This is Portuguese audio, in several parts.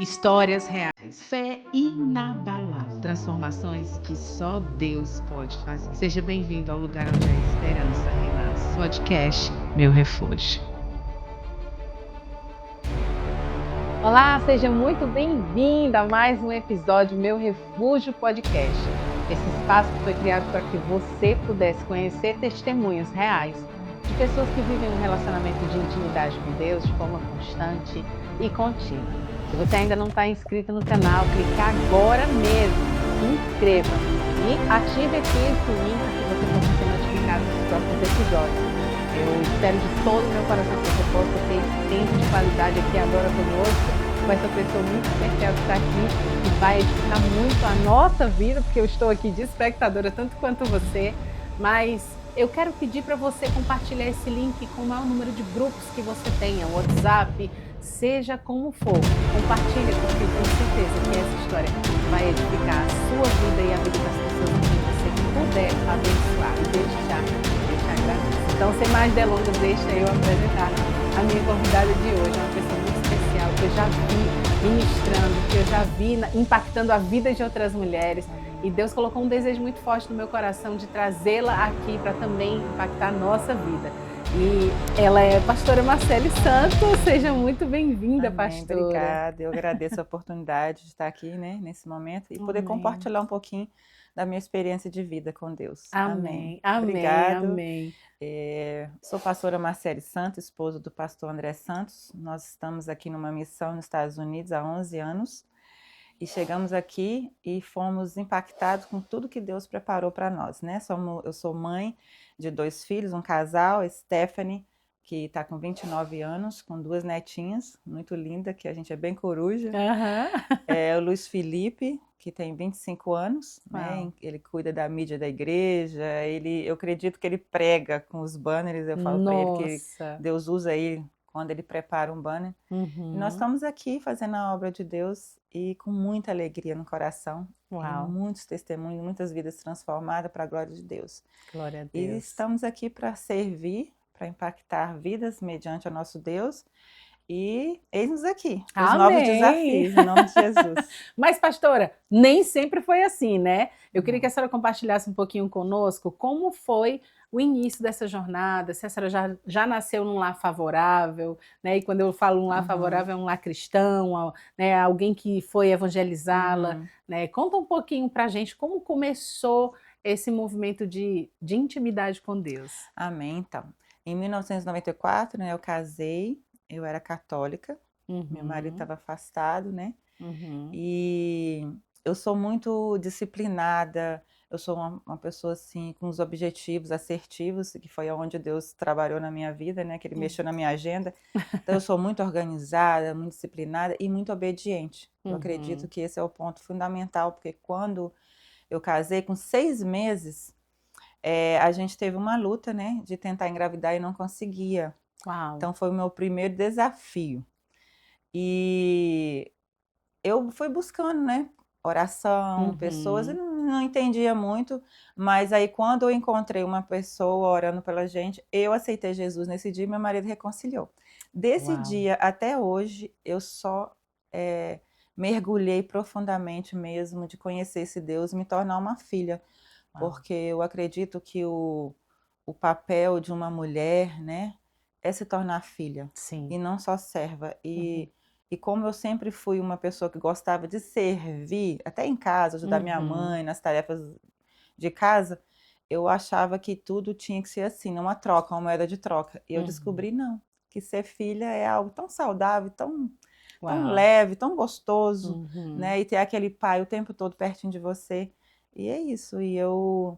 Histórias reais, fé inabalável, transformações que só Deus pode fazer. Seja bem-vindo ao lugar onde a esperança renasce. Podcast Meu Refúgio. Olá, seja muito bem-vinda a mais um episódio Meu Refúgio Podcast. Esse espaço foi criado para que você pudesse conhecer testemunhos reais de pessoas que vivem um relacionamento de intimidade com Deus de forma constante e contínua. Se você ainda não está inscrito no canal, clique agora mesmo, se inscreva e ative aqui o sininho para que você possa ser notificado dos próximos episódios. Eu espero de todo o meu coração que você possa ter esse tempo de qualidade aqui agora conosco, com essa pessoa muito especial que está aqui e vai edificar muito a nossa vida, porque eu estou aqui de espectadora tanto quanto você, mas eu quero pedir para você compartilhar esse link com o maior número de grupos que você tenha, WhatsApp, seja como for, compartilha, porque eu tenho certeza que essa história vai edificar a sua vida e a vida das pessoas que você puder abençoar e deixar graça. Então, sem mais delongas, deixa eu apresentar a minha convidada de hoje, uma pessoa muito especial, que eu já vi ministrando, que eu já vi impactando a vida de outras mulheres. E Deus colocou um desejo muito forte no meu coração de trazê-la aqui para também impactar a nossa vida. E ela é pastora Marcele Santos, seja muito bem-vinda, pastora. Obrigada, eu agradeço a oportunidade de estar aqui, nesse momento e poder compartilhar um pouquinho da minha experiência de vida com Deus. Amém. Obrigado. Amém. Sou pastora Marcele Santos, esposa do pastor André Santos. Nós estamos aqui numa missão nos Estados Unidos há 11 anos e chegamos aqui e fomos impactados com tudo que Deus preparou para nós, né? Eu sou mãe de 2 filhos, um casal, Stephanie, que está com 29 anos, com 2 netinhas, muito linda, que a gente é bem coruja. O Luiz Felipe, que tem 25 anos, né? Ele cuida da mídia da igreja, eu acredito que ele prega com os banners, eu falo para ele que Deus usa ele quando ele prepara um banner. E nós estamos aqui fazendo a obra de Deus e com muita alegria no coração, e muitos testemunhos, muitas vidas transformadas para a glória de Deus. Glória a Deus. E estamos aqui para servir, para impactar vidas mediante o nosso Deus. E eis-nos aqui, os novos desafios, em nome de Jesus. Mas, pastora, nem sempre foi assim, né? Eu queria que a senhora compartilhasse um pouquinho conosco como foi o início dessa jornada, se a senhora já nasceu num lar favorável, né? E quando eu falo um lar favorável, é um lar cristão, né? Alguém que foi evangelizá-la, né? Conta um pouquinho pra gente como começou esse movimento de intimidade com Deus. Amém, então. Em 1994, né, eu casei. Eu era católica, meu marido estava afastado, né? E eu sou muito disciplinada, eu sou uma pessoa assim, com os objetivos assertivos, que foi onde Deus trabalhou na minha vida, né? Que Ele mexeu na minha agenda. Então eu sou muito organizada, muito disciplinada e muito obediente. Eu acredito que esse é o ponto fundamental, porque quando eu casei, com 6 meses, a gente teve uma luta, né? De tentar engravidar e não conseguia. Então foi o meu primeiro desafio. E eu fui buscando, né, oração, pessoas, eu não entendia muito, mas aí quando eu encontrei uma pessoa orando pela gente, eu aceitei Jesus nesse dia e meu marido reconciliou. Desse dia até hoje, eu só mergulhei profundamente mesmo de conhecer esse Deus e me tornar uma filha, porque eu acredito que o papel de uma mulher, né, é se tornar filha. Sim. E não só serva. E como eu sempre fui uma pessoa que gostava de servir, até em casa, ajudar minha mãe nas tarefas de casa, eu achava que tudo tinha que ser assim, uma troca, uma moeda de troca. E eu descobri não, que ser filha é algo tão saudável, tão leve, tão gostoso, né? E ter aquele pai o tempo todo pertinho de você. E é isso. E eu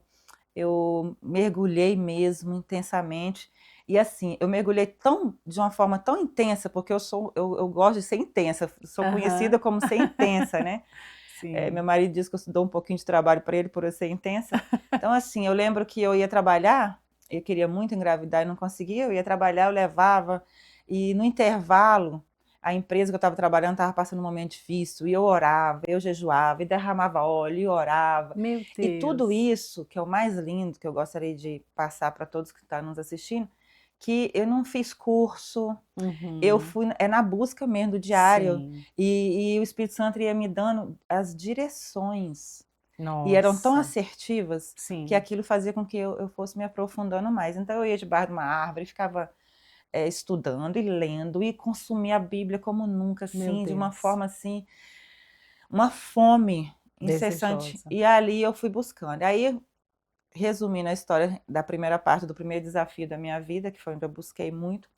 mergulhei mesmo intensamente. E assim, eu mergulhei de uma forma tão intensa, porque eu gosto de ser intensa, sou conhecida como ser intensa, né? Meu marido diz que eu dou um pouquinho de trabalho para ele por eu ser intensa. Então assim, eu lembro que eu ia trabalhar, eu queria muito engravidar e não conseguia, eu ia trabalhar, eu levava, e no intervalo, a empresa que eu estava trabalhando estava passando um momento difícil, e eu orava, eu jejuava, e derramava óleo, e orava. Meu Deus. E tudo isso, que é o mais lindo, que eu gostaria de passar para todos que estão nos assistindo, que eu não fiz curso, eu fui na busca mesmo do diário, Sim. e o Espírito Santo ia me dando as direções, e eram tão Nossa. assertivas, que Sim. aquilo fazia com que eu fosse me aprofundando mais. Então eu ia debaixo de uma árvore, ficava estudando e lendo, e consumia a Bíblia como nunca, Meu assim, de uma Deus. forma assim, uma fome incessante. Desejosa. E ali eu fui buscando. Aí, resumindo a história da primeira parte do primeiro desafio da minha vida, que foi onde eu busquei muito,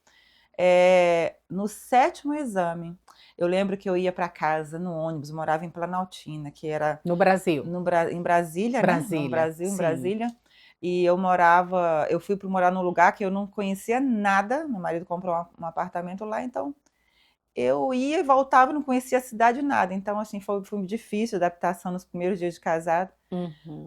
no 7º exame, eu lembro que eu ia para casa no ônibus, morava em Planaltina, que era No Brasil. em Brasília, né? No Brasília, Brasil, em sim. Brasília. E eu fui para morar num lugar que eu não conhecia nada. Meu marido comprou um apartamento lá, então eu ia e voltava, não conhecia a cidade, nada. Então, assim, foi difícil a adaptação nos primeiros dias de casado.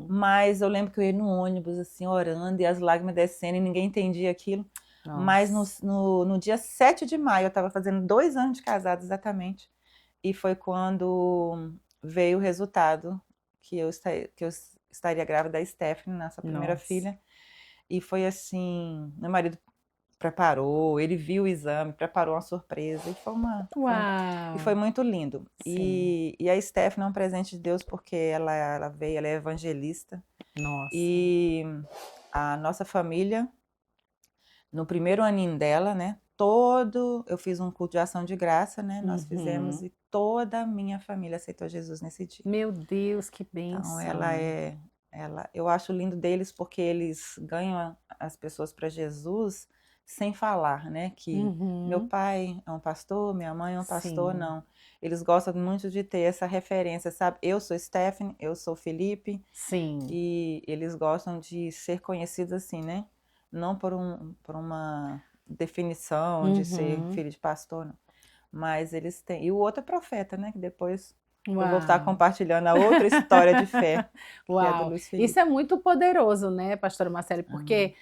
Mas eu lembro que eu ia no ônibus, assim, orando, e as lágrimas descendo, e ninguém entendia aquilo. Mas no dia 7 de maio, eu estava fazendo 2 anos de casado, exatamente. E foi quando veio o resultado que eu estaria grávida da Stephanie, nossa primeira Nossa. filha. E foi assim, meu marido preparou, ele viu o exame, preparou uma surpresa, e foi Uau! muito lindo. Sim. E a Stephanie é um presente de Deus, porque ela veio, ela é evangelista, Nossa. e a nossa família, no primeiro aninho dela, né, eu fiz um culto de ação de graça, né, nós fizemos, e toda a minha família aceitou Jesus nesse dia. Meu Deus, que Então bênção. eu acho lindo deles, porque eles ganham as pessoas para Jesus sem falar, né, que meu pai é um pastor, minha mãe é um pastor, Sim, não. Eles gostam muito de ter essa referência, sabe? Eu sou Stephanie, eu sou Felipe, sim. e eles gostam de ser conhecidos assim, né? Não por uma definição de ser filho de pastor, não. Mas eles têm. E o outro é profeta, né? Que depois eu vou estar Uau! compartilhando a outra história de fé, que é do Uau! Luiz Isso Felipe. é muito poderoso, né, pastora Marcele? Amém. Porque,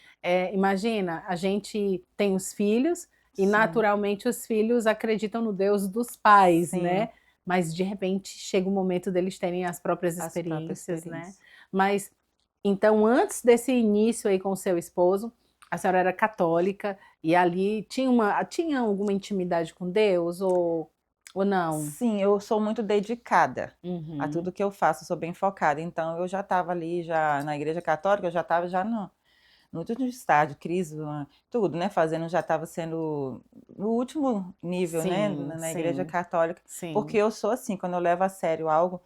imagina, a gente tem os filhos e Sim, naturalmente os filhos acreditam no Deus dos pais, sim, né? Mas de repente chega o momento deles terem as próprias as próprias experiências, né? experiências. Mas então, antes desse início aí com o seu esposo, a senhora era católica e ali tinha alguma intimidade com Deus ou não? Sim, eu sou muito dedicada a Uhum. tudo que eu faço, sou bem focada. Então, eu já estava ali, já na igreja católica, eu já estava já no último estágio, crise, tudo, né? Fazendo, já estava sendo no último nível, né? Sim, Na igreja sim, católica, porque sim, eu sou assim, quando eu levo a sério algo,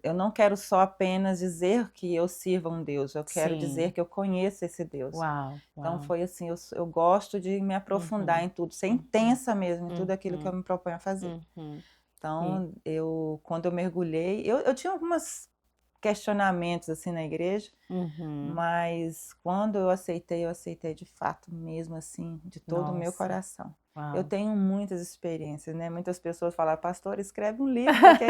eu não quero só apenas dizer que eu sirvo a um Deus, eu quero dizer sim. que eu conheço esse Deus. Uau, Então uau. foi assim, eu gosto de me aprofundar Uhum, em tudo, ser uhum, intensa mesmo em tudo aquilo que eu uhum, me proponho a fazer. uhum. E Então, quando eu mergulhei, eu tinha alguns questionamentos assim na igreja, uhum. mas quando eu aceitei de fato mesmo, assim, de todo o meu Nossa, coração. Eu uau. tenho muitas experiências, né? Muitas pessoas falam, pastor, escreve um livro, porque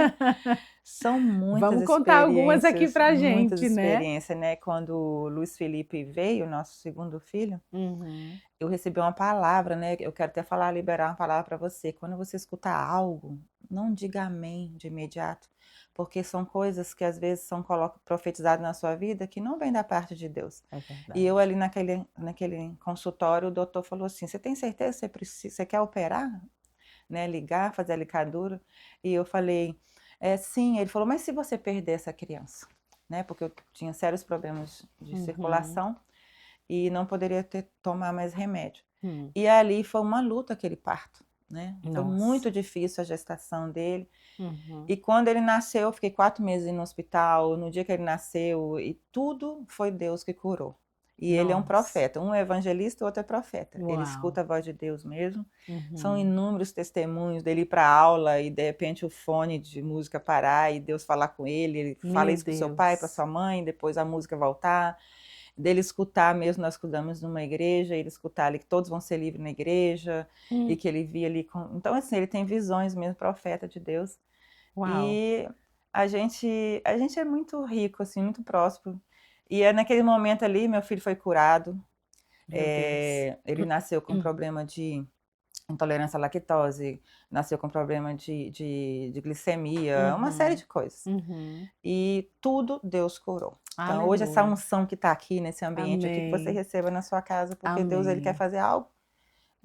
são Vamos contar algumas aqui pra muitas gente, né? experiências, né? Quando o Luiz Felipe veio, nosso segundo filho, Uhum. eu recebi uma palavra, né? Eu quero até falar, liberar uma palavra para você. Quando você escutar algo, não diga amém de imediato, porque são coisas que às vezes são profetizadas na sua vida que não vem da parte de Deus. É E eu verdade. ali naquele consultório, o doutor falou assim: você tem certeza que você quer operar? Né, ligar, fazer a licadura? E eu falei: sim. Ele falou: mas se você perder essa criança? Né, porque eu tinha sérios problemas de Uhum. circulação e não poderia tomar mais remédio. Hum. E ali foi uma luta aquele parto, né? Foi Nossa. muito difícil a gestação dele. Uhum. E quando ele nasceu, eu fiquei 4 meses no hospital. No dia que ele nasceu, e tudo foi Deus que curou. E ele é um Nossa. profeta, um é evangelista, o outro é profeta. Ele Uau. escuta a voz de Deus mesmo. São Uhum. inúmeros testemunhos dele ir para aula e de repente o fone de música parar e Deus falar com ele. Ele fala Meu isso para o seu pai, para Deus. sua mãe, depois a música voltar. Dele escutar mesmo, nós estudamos numa igreja, ele escutar ali que todos vão ser livres na igreja, e Hum. que ele via ali. Então, assim, ele tem visões mesmo, profeta de Deus. Uau. E a gente é muito rico, assim, muito próspero. E é naquele momento ali, meu filho foi curado. Meu Deus. Ele nasceu com problema de intolerância à lactose, nasceu com problema de glicemia, uma série de coisas. E tudo Deus curou. Então, hoje, essa Aleluia. unção que está aqui nesse ambiente aqui, que você Amém. receba na sua casa, porque Deus ele quer Amém. fazer algo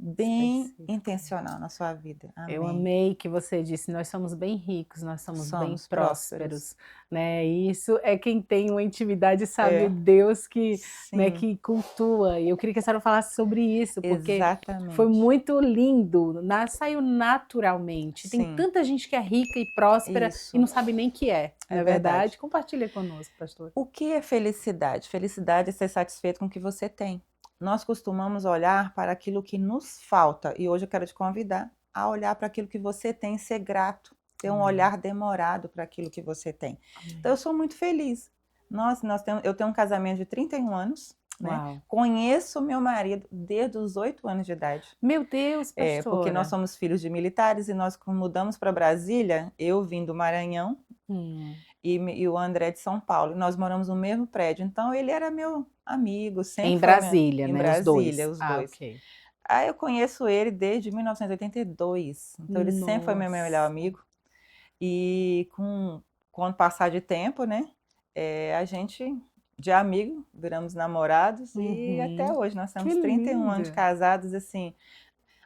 bem Específico. intencional na sua vida. Eu Amém. amei que você disse, nós somos bem ricos, nós somos bem Somos prósperos, né? E isso é quem tem uma intimidade sabe o É, Deus que, né, sim, que cultua. E eu queria que a senhora falasse sobre isso, porque foi exatamente. muito lindo, saiu naturalmente. Tem Sim, tanta gente que é rica e próspera e isso. não sabe nem que é, É não é verdade. verdade? Compartilha conosco, pastor. O que é felicidade? Felicidade é ser satisfeito com o que você tem. Nós costumamos olhar para aquilo que nos falta, e hoje eu quero te convidar a olhar para aquilo que você tem e ser grato, ter um Amém. olhar demorado para aquilo que você tem. Amém. Então, eu sou muito feliz. Eu tenho um casamento de 31 anos, né? Uau. Conheço meu marido desde os 8 anos de idade. Meu Deus, pastora. Porque nós somos filhos de militares e nós mudamos para Brasília, eu vim do Maranhão, e o André de São Paulo. Nós moramos no mesmo prédio, então ele era meu amigo, sempre Em foi Brasília, em né? Brasília, os Ah, dois. ok. Aí eu conheço ele desde 1982, então ele sempre foi meu melhor amigo. E com o passar de tempo, né, a gente, de amigo, viramos namorados e até hoje nós temos 31 anos de casados, assim.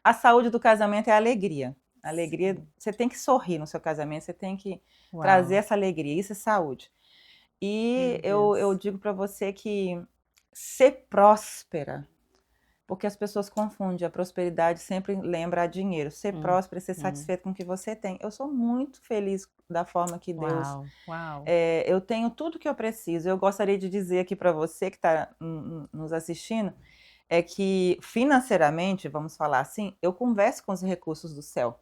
A saúde do casamento é a alegria. A alegria, você tem que sorrir no seu casamento, você tem que trazer essa alegria, isso é saúde. E eu digo para você que ser próspera, porque as pessoas confundem, a prosperidade sempre lembra a dinheiro. Ser próspera é ser satisfeito com o que você tem. Eu sou muito feliz da forma que Deus... eu tenho tudo que eu preciso. Eu gostaria de dizer aqui para você que está nos assistindo, é que financeiramente, vamos falar assim, eu converso com os recursos do céu.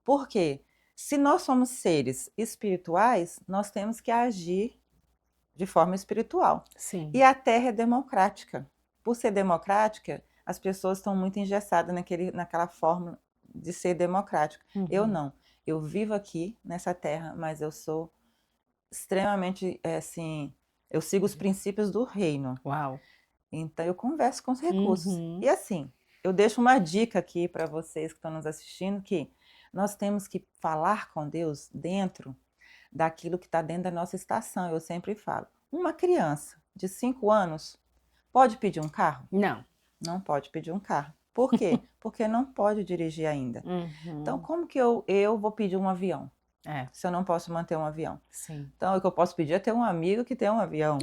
Por quê? Se nós somos seres espirituais, nós temos que agir de forma espiritual. Sim. E a Terra é democrática. Por ser democrática, as pessoas estão muito engessadas naquela forma de ser democrática. Eu não. Eu vivo aqui nessa Terra, mas eu sou extremamente, assim, eu sigo os princípios do reino. Uau. Então eu converso com os recursos. E assim, eu deixo uma dica aqui para vocês que estão nos assistindo, que nós temos que falar com Deus dentro daquilo que está dentro da nossa estação. Eu sempre falo, uma criança de 5 anos pode pedir um carro? Não. Não pode pedir um carro. Por quê? Porque não pode dirigir ainda. Então, como que eu vou pedir um avião? Se eu não posso manter um avião. Sim. Então, o que eu posso pedir é ter um amigo que tem um avião.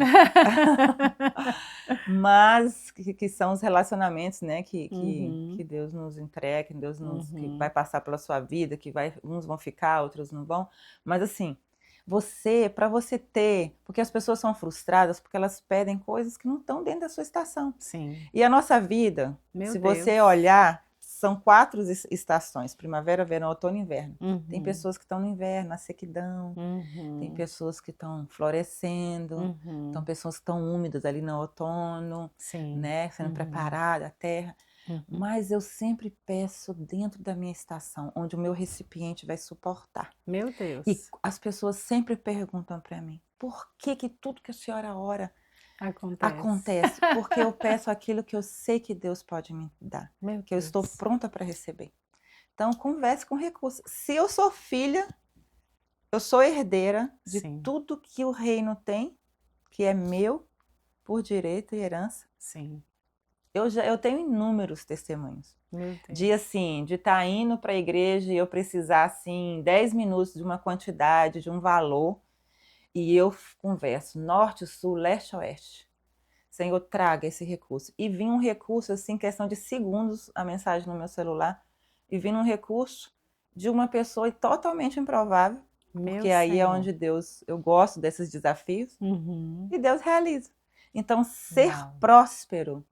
Mas que são os relacionamentos, né, que Deus nos entrega, que Deus que vai passar pela sua vida, uns vão ficar, outros não vão. Mas assim, para você ter, porque as pessoas são frustradas porque elas pedem coisas que não estão dentro da sua estação. Sim. E a nossa vida, se você olhar, são 4 estações: primavera, verão, outono e inverno. Tem pessoas que estão no inverno, na sequidão. Tem pessoas que estão florescendo. Tem pessoas que estão úmidas ali no outono, né, sendo preparada a terra. Mas eu sempre peço dentro da minha estação, onde o meu recipiente vai suportar. Meu Deus. E as pessoas sempre perguntam para mim, por que tudo que a senhora ora acontece? Porque eu peço aquilo que eu sei que Deus pode me dar, que eu estou pronta para receber. Então, converse com recursos. Se eu sou filha, eu sou herdeira de tudo que o reino tem, que é meu, por direito e herança. Sim. Eu tenho inúmeros testemunhos. De estar indo para a igreja e eu precisar, assim, 10 minutos de uma quantidade, de um valor, e eu converso norte, sul, leste, oeste. Senhor, traga esse recurso. E vinha um recurso, assim, questão de segundos, a mensagem no meu celular, e vinha um recurso de uma pessoa totalmente improvável, porque aí é onde Deus, eu gosto desses desafios, e Deus realiza. Então, ser próspero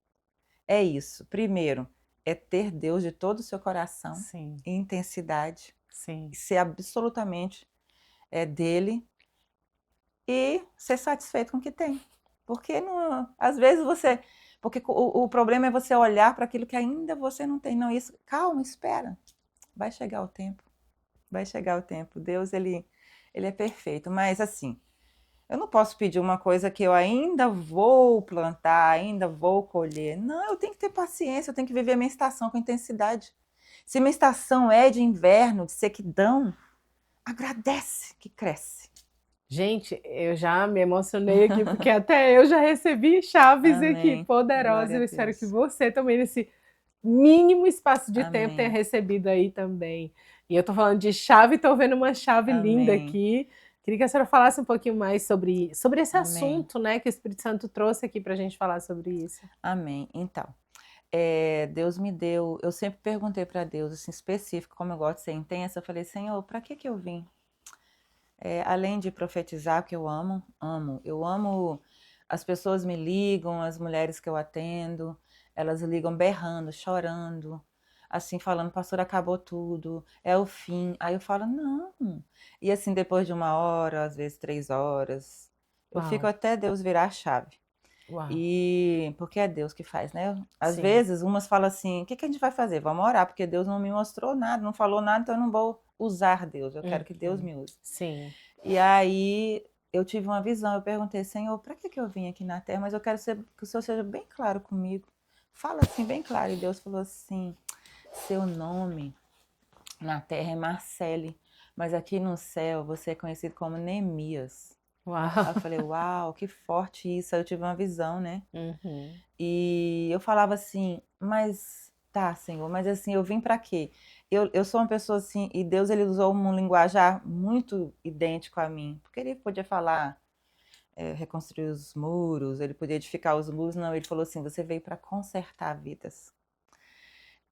é isso. Primeiro, é ter Deus de todo o seu coração, e intensidade, e ser absolutamente dele, e ser satisfeito com o que tem. Porque às vezes porque o problema é você olhar para aquilo que ainda você não tem. Não, isso, calma, espera. Vai chegar o tempo. Vai chegar o tempo. Deus, ele é perfeito. Mas assim, eu não posso pedir uma coisa que eu ainda vou plantar, ainda vou colher. Não, eu tenho que ter paciência, eu tenho que viver a minha estação com intensidade. Se minha estação é de inverno, de sequidão, agradece que cresce. Gente, eu já me emocionei aqui, porque até eu já recebi chaves aqui Amém. poderosas. Glória a Eu espero que Deus. você também, nesse mínimo espaço de tempo, tenha Amém. recebido aí também. E eu tô falando de chave, tô vendo uma chave linda Amém. aqui. Queria que a senhora falasse um pouquinho mais sobre esse Amém. assunto, né, que o Espírito Santo trouxe aqui pra gente falar sobre isso. Amém. Então, Deus me deu, eu sempre perguntei para Deus, assim, específico, como eu gosto de ser intensa, eu falei, Senhor, para que eu vim? Além de profetizar, que eu amo, eu amo, as pessoas me ligam, as mulheres que eu atendo, elas ligam berrando, chorando, assim, falando, pastor, acabou tudo, é o fim. Aí eu falo, não. E assim, depois de 1 hora, às vezes 3 horas, eu fico Uau, até Deus virar a chave. uau, E porque é Deus que faz, né? Às sim, vezes, umas falam assim: o que que a gente vai fazer? Vamos orar, porque Deus não me mostrou nada, não falou nada, então eu não vou usar Deus. Eu quero que Deus me use. sim, E aí eu tive uma visão, eu perguntei, Senhor, para que eu vim aqui na terra? Mas eu quero que o Senhor seja bem claro comigo. Fala assim, bem claro. E Deus falou assim: seu nome na terra é Marcele, mas aqui no céu você é conhecido como Neemias. Aí eu uau, falei, uau, que forte isso. Aí eu tive uma visão, né? uhum. E eu falava assim, mas tá, Senhor, mas assim, eu vim para quê? Eu sou uma pessoa assim, e Deus ele usou um linguajar muito idêntico a mim, porque ele podia falar, reconstruir os muros, ele podia edificar os muros, não, ele falou assim, você veio para consertar vidas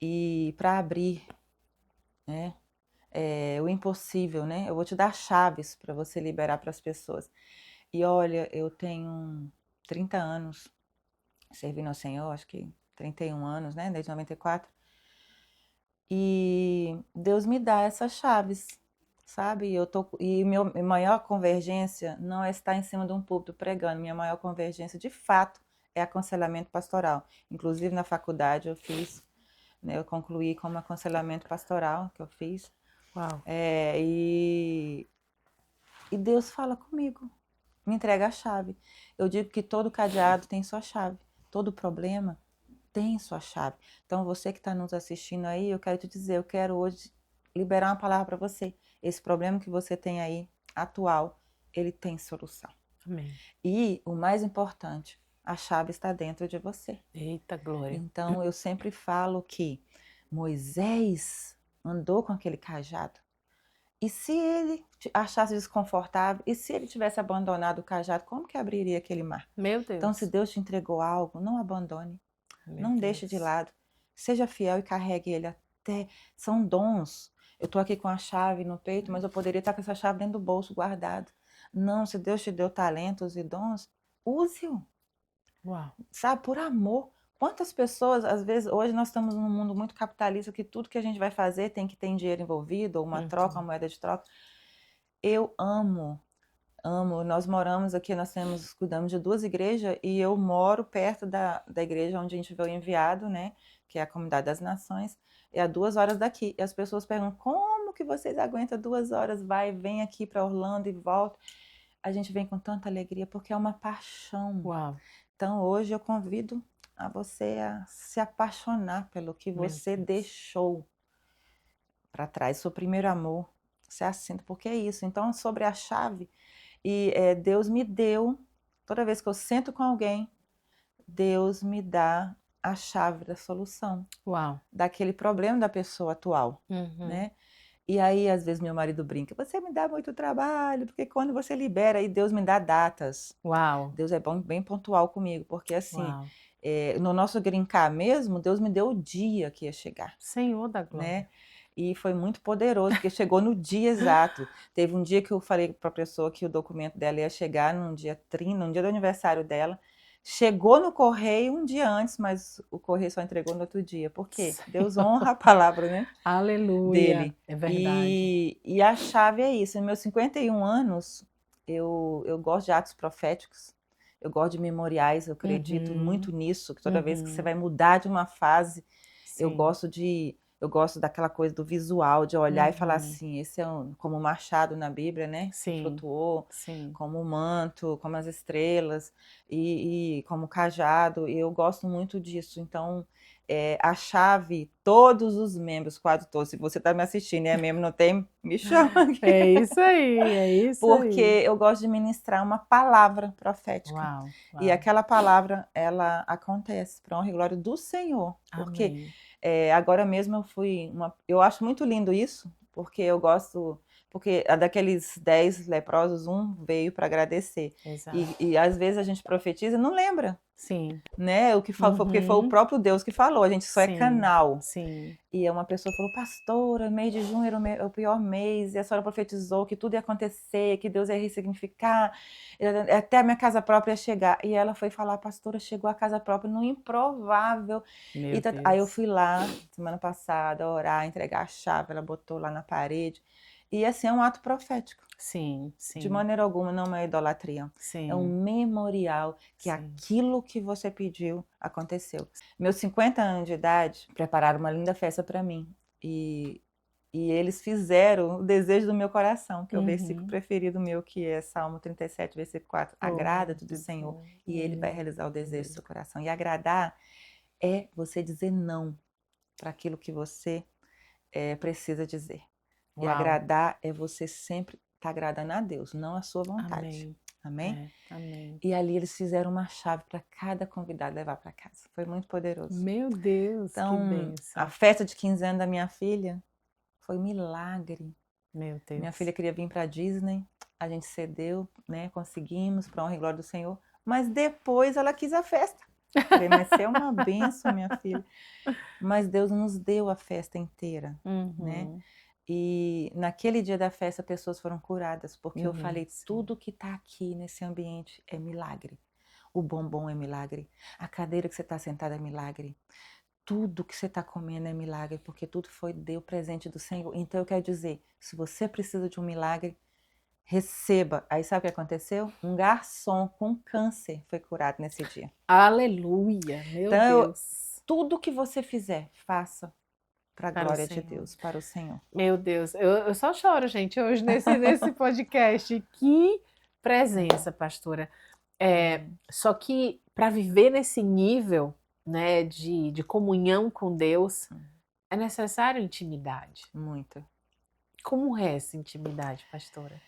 e para abrir, né, o impossível, né? Eu vou te dar chaves para você liberar para as pessoas. E olha, eu tenho 30 anos servindo ao Senhor, acho que 31 anos, né, desde 94. E Deus me dá essas chaves, sabe? E minha maior convergência não é estar em cima de um púlpito pregando. Minha maior convergência, de fato, é aconselhamento pastoral. Inclusive na faculdade eu fiz, né, eu concluí como aconselhamento pastoral que eu fiz. Uau, E Deus fala comigo, me entrega a chave. Eu digo que todo cadeado tem sua chave, todo problema tem sua chave. Então, você que está nos assistindo aí, eu quero te dizer, eu quero hoje liberar uma palavra para você. Esse problema que você tem aí, atual, ele tem solução. amém. E o mais importante, a chave está dentro de você. Eita glória. Então, eu sempre falo que Moisés andou com aquele cajado. E se ele achasse desconfortável, e se ele tivesse abandonado o cajado, como que abriria aquele mar? Meu Então, se Deus, Deus te entregou algo, não abandone. meu Não deixe de Deus. lado. Seja fiel e carregue ele até. São dons. Eu estou aqui com a chave no peito, mas eu poderia estar com essa chave dentro do bolso guardado. Não, se Deus te deu talentos e dons, use-o, Uau, sabe, por amor. Quantas pessoas, às vezes, hoje nós estamos num mundo muito capitalista que tudo que a gente vai fazer tem que ter dinheiro envolvido, ou uma troca, uma uhum. moeda de troca. Eu amo, amo. Nós moramos aqui, cuidamos de 2 igrejas e eu moro perto da igreja onde a gente veio enviado, né? Que é a Comunidade das Nações, é a 2 horas daqui. E as pessoas perguntam, como que vocês aguentam 2 horas? Vai, vem aqui para Orlando e volta. A gente vem com tanta alegria porque é uma paixão. Uau, Então hoje eu convido a você a se apaixonar pelo que meu você Deus. deixou para trás, seu primeiro amor. Você assenta, porque é isso. Então, sobre a chave, Deus me deu, toda vez que eu sento com alguém, Deus me dá a chave da solução, Uau. daquele problema da pessoa atual, Uhum. né? E aí, às vezes, meu marido brinca, você me dá muito trabalho, porque quando você libera, aí Deus me dá datas. Uau, Deus é bom, bem pontual comigo, porque assim, uau. no nosso brincar mesmo, Deus me deu o dia que ia chegar, Senhor da né? glória. E foi muito poderoso, porque chegou no dia exato. Teve um dia que eu falei para a pessoa que o documento dela ia chegar num dia 30, num dia do aniversário dela. Chegou no correio um dia antes, mas o correio só entregou no outro dia. Por quê? Deus Senhor. honra a palavra, né, Aleluia. dele. É verdade. E a chave é isso. Em meus 51 anos, eu gosto de atos proféticos. Eu gosto de memoriais, eu acredito Uhum. muito nisso, que toda vez que você Uhum. vai mudar de uma fase, eu Sim. gosto de eu gosto daquela coisa do visual, de olhar e falar Uhum. assim, esse é como o machado na Bíblia, né, que Sim. flutuou, Sim. como o manto, como as estrelas e como o cajado, e eu gosto muito disso. Então, a chave, todos os membros, quase todos, se você está me assistindo e é membro, não tem, me chama aqui. É isso aí, é isso Porque aí. eu gosto de ministrar uma palavra profética. Uau, E uau. aquela palavra, ela acontece para honra e glória do Senhor. Porque Amém. agora mesmo eu acho muito lindo isso, porque eu gosto, porque daqueles 10 leprosos, um veio para agradecer. Exato. E às vezes a gente profetiza e não lembra, Sim. né? O que foi, porque foi o Uhum. próprio Deus que falou, a gente só é Sim, canal. sim. E uma pessoa falou, pastora, mês de junho era o pior mês, e a senhora profetizou que tudo ia acontecer, que Deus ia ressignificar, até a minha casa própria ia chegar. E ela foi falar, pastora, chegou a casa própria no improvável. Meu Aí eu Deus. fui lá, semana passada, orar, entregar a chave, ela botou lá na parede. E assim, é um ato profético. Sim, De sim, maneira alguma, não é idolatria. É um sim, memorial que sim. aquilo que você pediu aconteceu. Meus 50 anos de idade prepararam uma linda festa para mim. E eles fizeram o desejo do meu coração, que é o versículo preferido meu, que é Salmo 37, versículo 4. Oh, Agrada-te do Deus Senhor Senhor. e Ele vai realizar o desejo do seu coração. E agradar é você dizer não para aquilo que você precisa dizer. E Uau. agradar é você sempre estar agradando a Deus, não a sua vontade. Amém. Amém? Amém. E ali eles fizeram uma chave para cada convidado levar para casa. Foi muito poderoso. Meu Deus, que Então, bênção. a festa de 15 anos da minha filha foi um milagre. Meu Deus. Minha filha queria vir para a Disney, a gente cedeu, né? Conseguimos, para honra e glória do Senhor. Mas depois ela quis a festa. Falei, mas você é uma bênção, minha filha. Mas Deus nos deu a festa inteira, né? E naquele dia da festa, pessoas foram curadas, porque eu falei, tudo que está aqui nesse ambiente é milagre. O bombom é milagre, a cadeira que você está sentada é milagre, tudo que você está comendo é milagre, porque tudo foi Deus presente do Senhor. Então eu quero dizer, se você precisa de um milagre, receba. Aí sabe o que aconteceu? Um garçom com câncer foi curado nesse dia. Aleluia, meu Então, Deus. tudo que você fizer, faça para a Para o glória de Senhor. Deus, para o Senhor. Meu Deus, eu só choro, gente, hoje nesse podcast. Que presença, pastora. Só que para viver nesse nível, né, de comunhão com Deus, é necessário intimidade. Muita. Como é essa intimidade, pastora?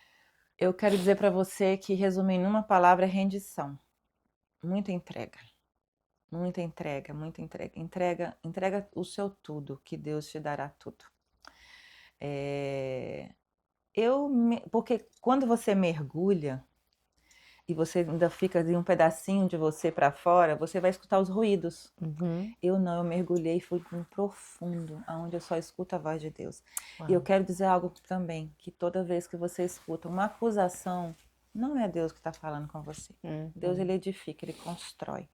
Eu quero dizer para você que, resumindo em uma palavra, é rendição. Muita entrega. Muita entrega, muita entrega. Entrega o seu tudo, que Deus te dará tudo. Porque quando você mergulha e você ainda fica de um pedacinho de você para fora, você vai escutar os ruídos. Eu não, eu mergulhei e fui no profundo, onde eu só escuto a voz de Deus. Uau. E eu quero dizer algo também, que toda vez que você escuta uma acusação, não é Deus que está falando com você. Deus, ele edifica, ele constrói.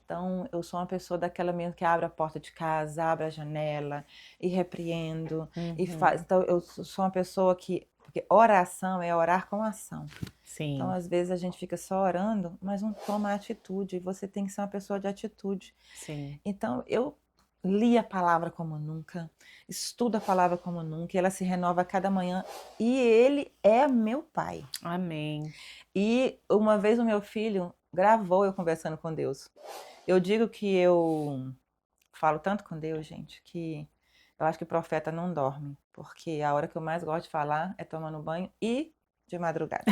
Então, eu sou uma pessoa daquela mesmo que abre a porta de casa, abre a janela e repreendo e faz. Então, eu sou uma pessoa que... Porque oração é orar com ação. Sim. Então, às vezes, a gente fica só orando, mas não toma atitude. E você tem que ser uma pessoa de atitude. Sim. Então, eu li a palavra como nunca, estudo a palavra como nunca, e ela se renova a cada manhã. E ele é meu pai. Amém. E uma vez o meu filho gravou eu conversando com Deus. Eu digo que eu falo tanto com Deus, gente, que eu acho que profeta não dorme, porque a hora que eu mais gosto de falar é tomando banho e de madrugada.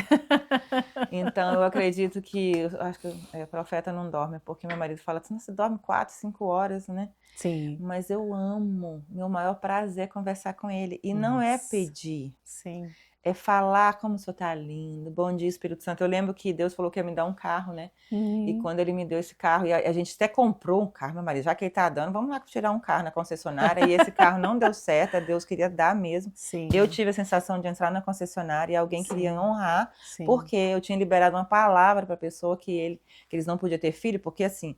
Então eu acredito eu acho que profeta não dorme, porque meu marido fala assim, você dorme 4, 5 horas, né? Sim. Mas eu amo, meu maior prazer é conversar com ele. E não é pedir. Sim. É falar como o senhor tá lindo. Bom dia, Espírito Santo. Eu lembro que Deus falou que ia me dar um carro, né? E quando ele me deu esse carro, e a gente até comprou um carro, meu marido, já que ele tá dando, vamos lá tirar um carro na concessionária. E esse carro não deu certo, Deus queria dar mesmo. Sim. Eu tive a sensação de entrar na concessionária e alguém queria honrar, Sim. porque eu tinha liberado uma palavra para a pessoa que eles não podiam ter filho, porque assim,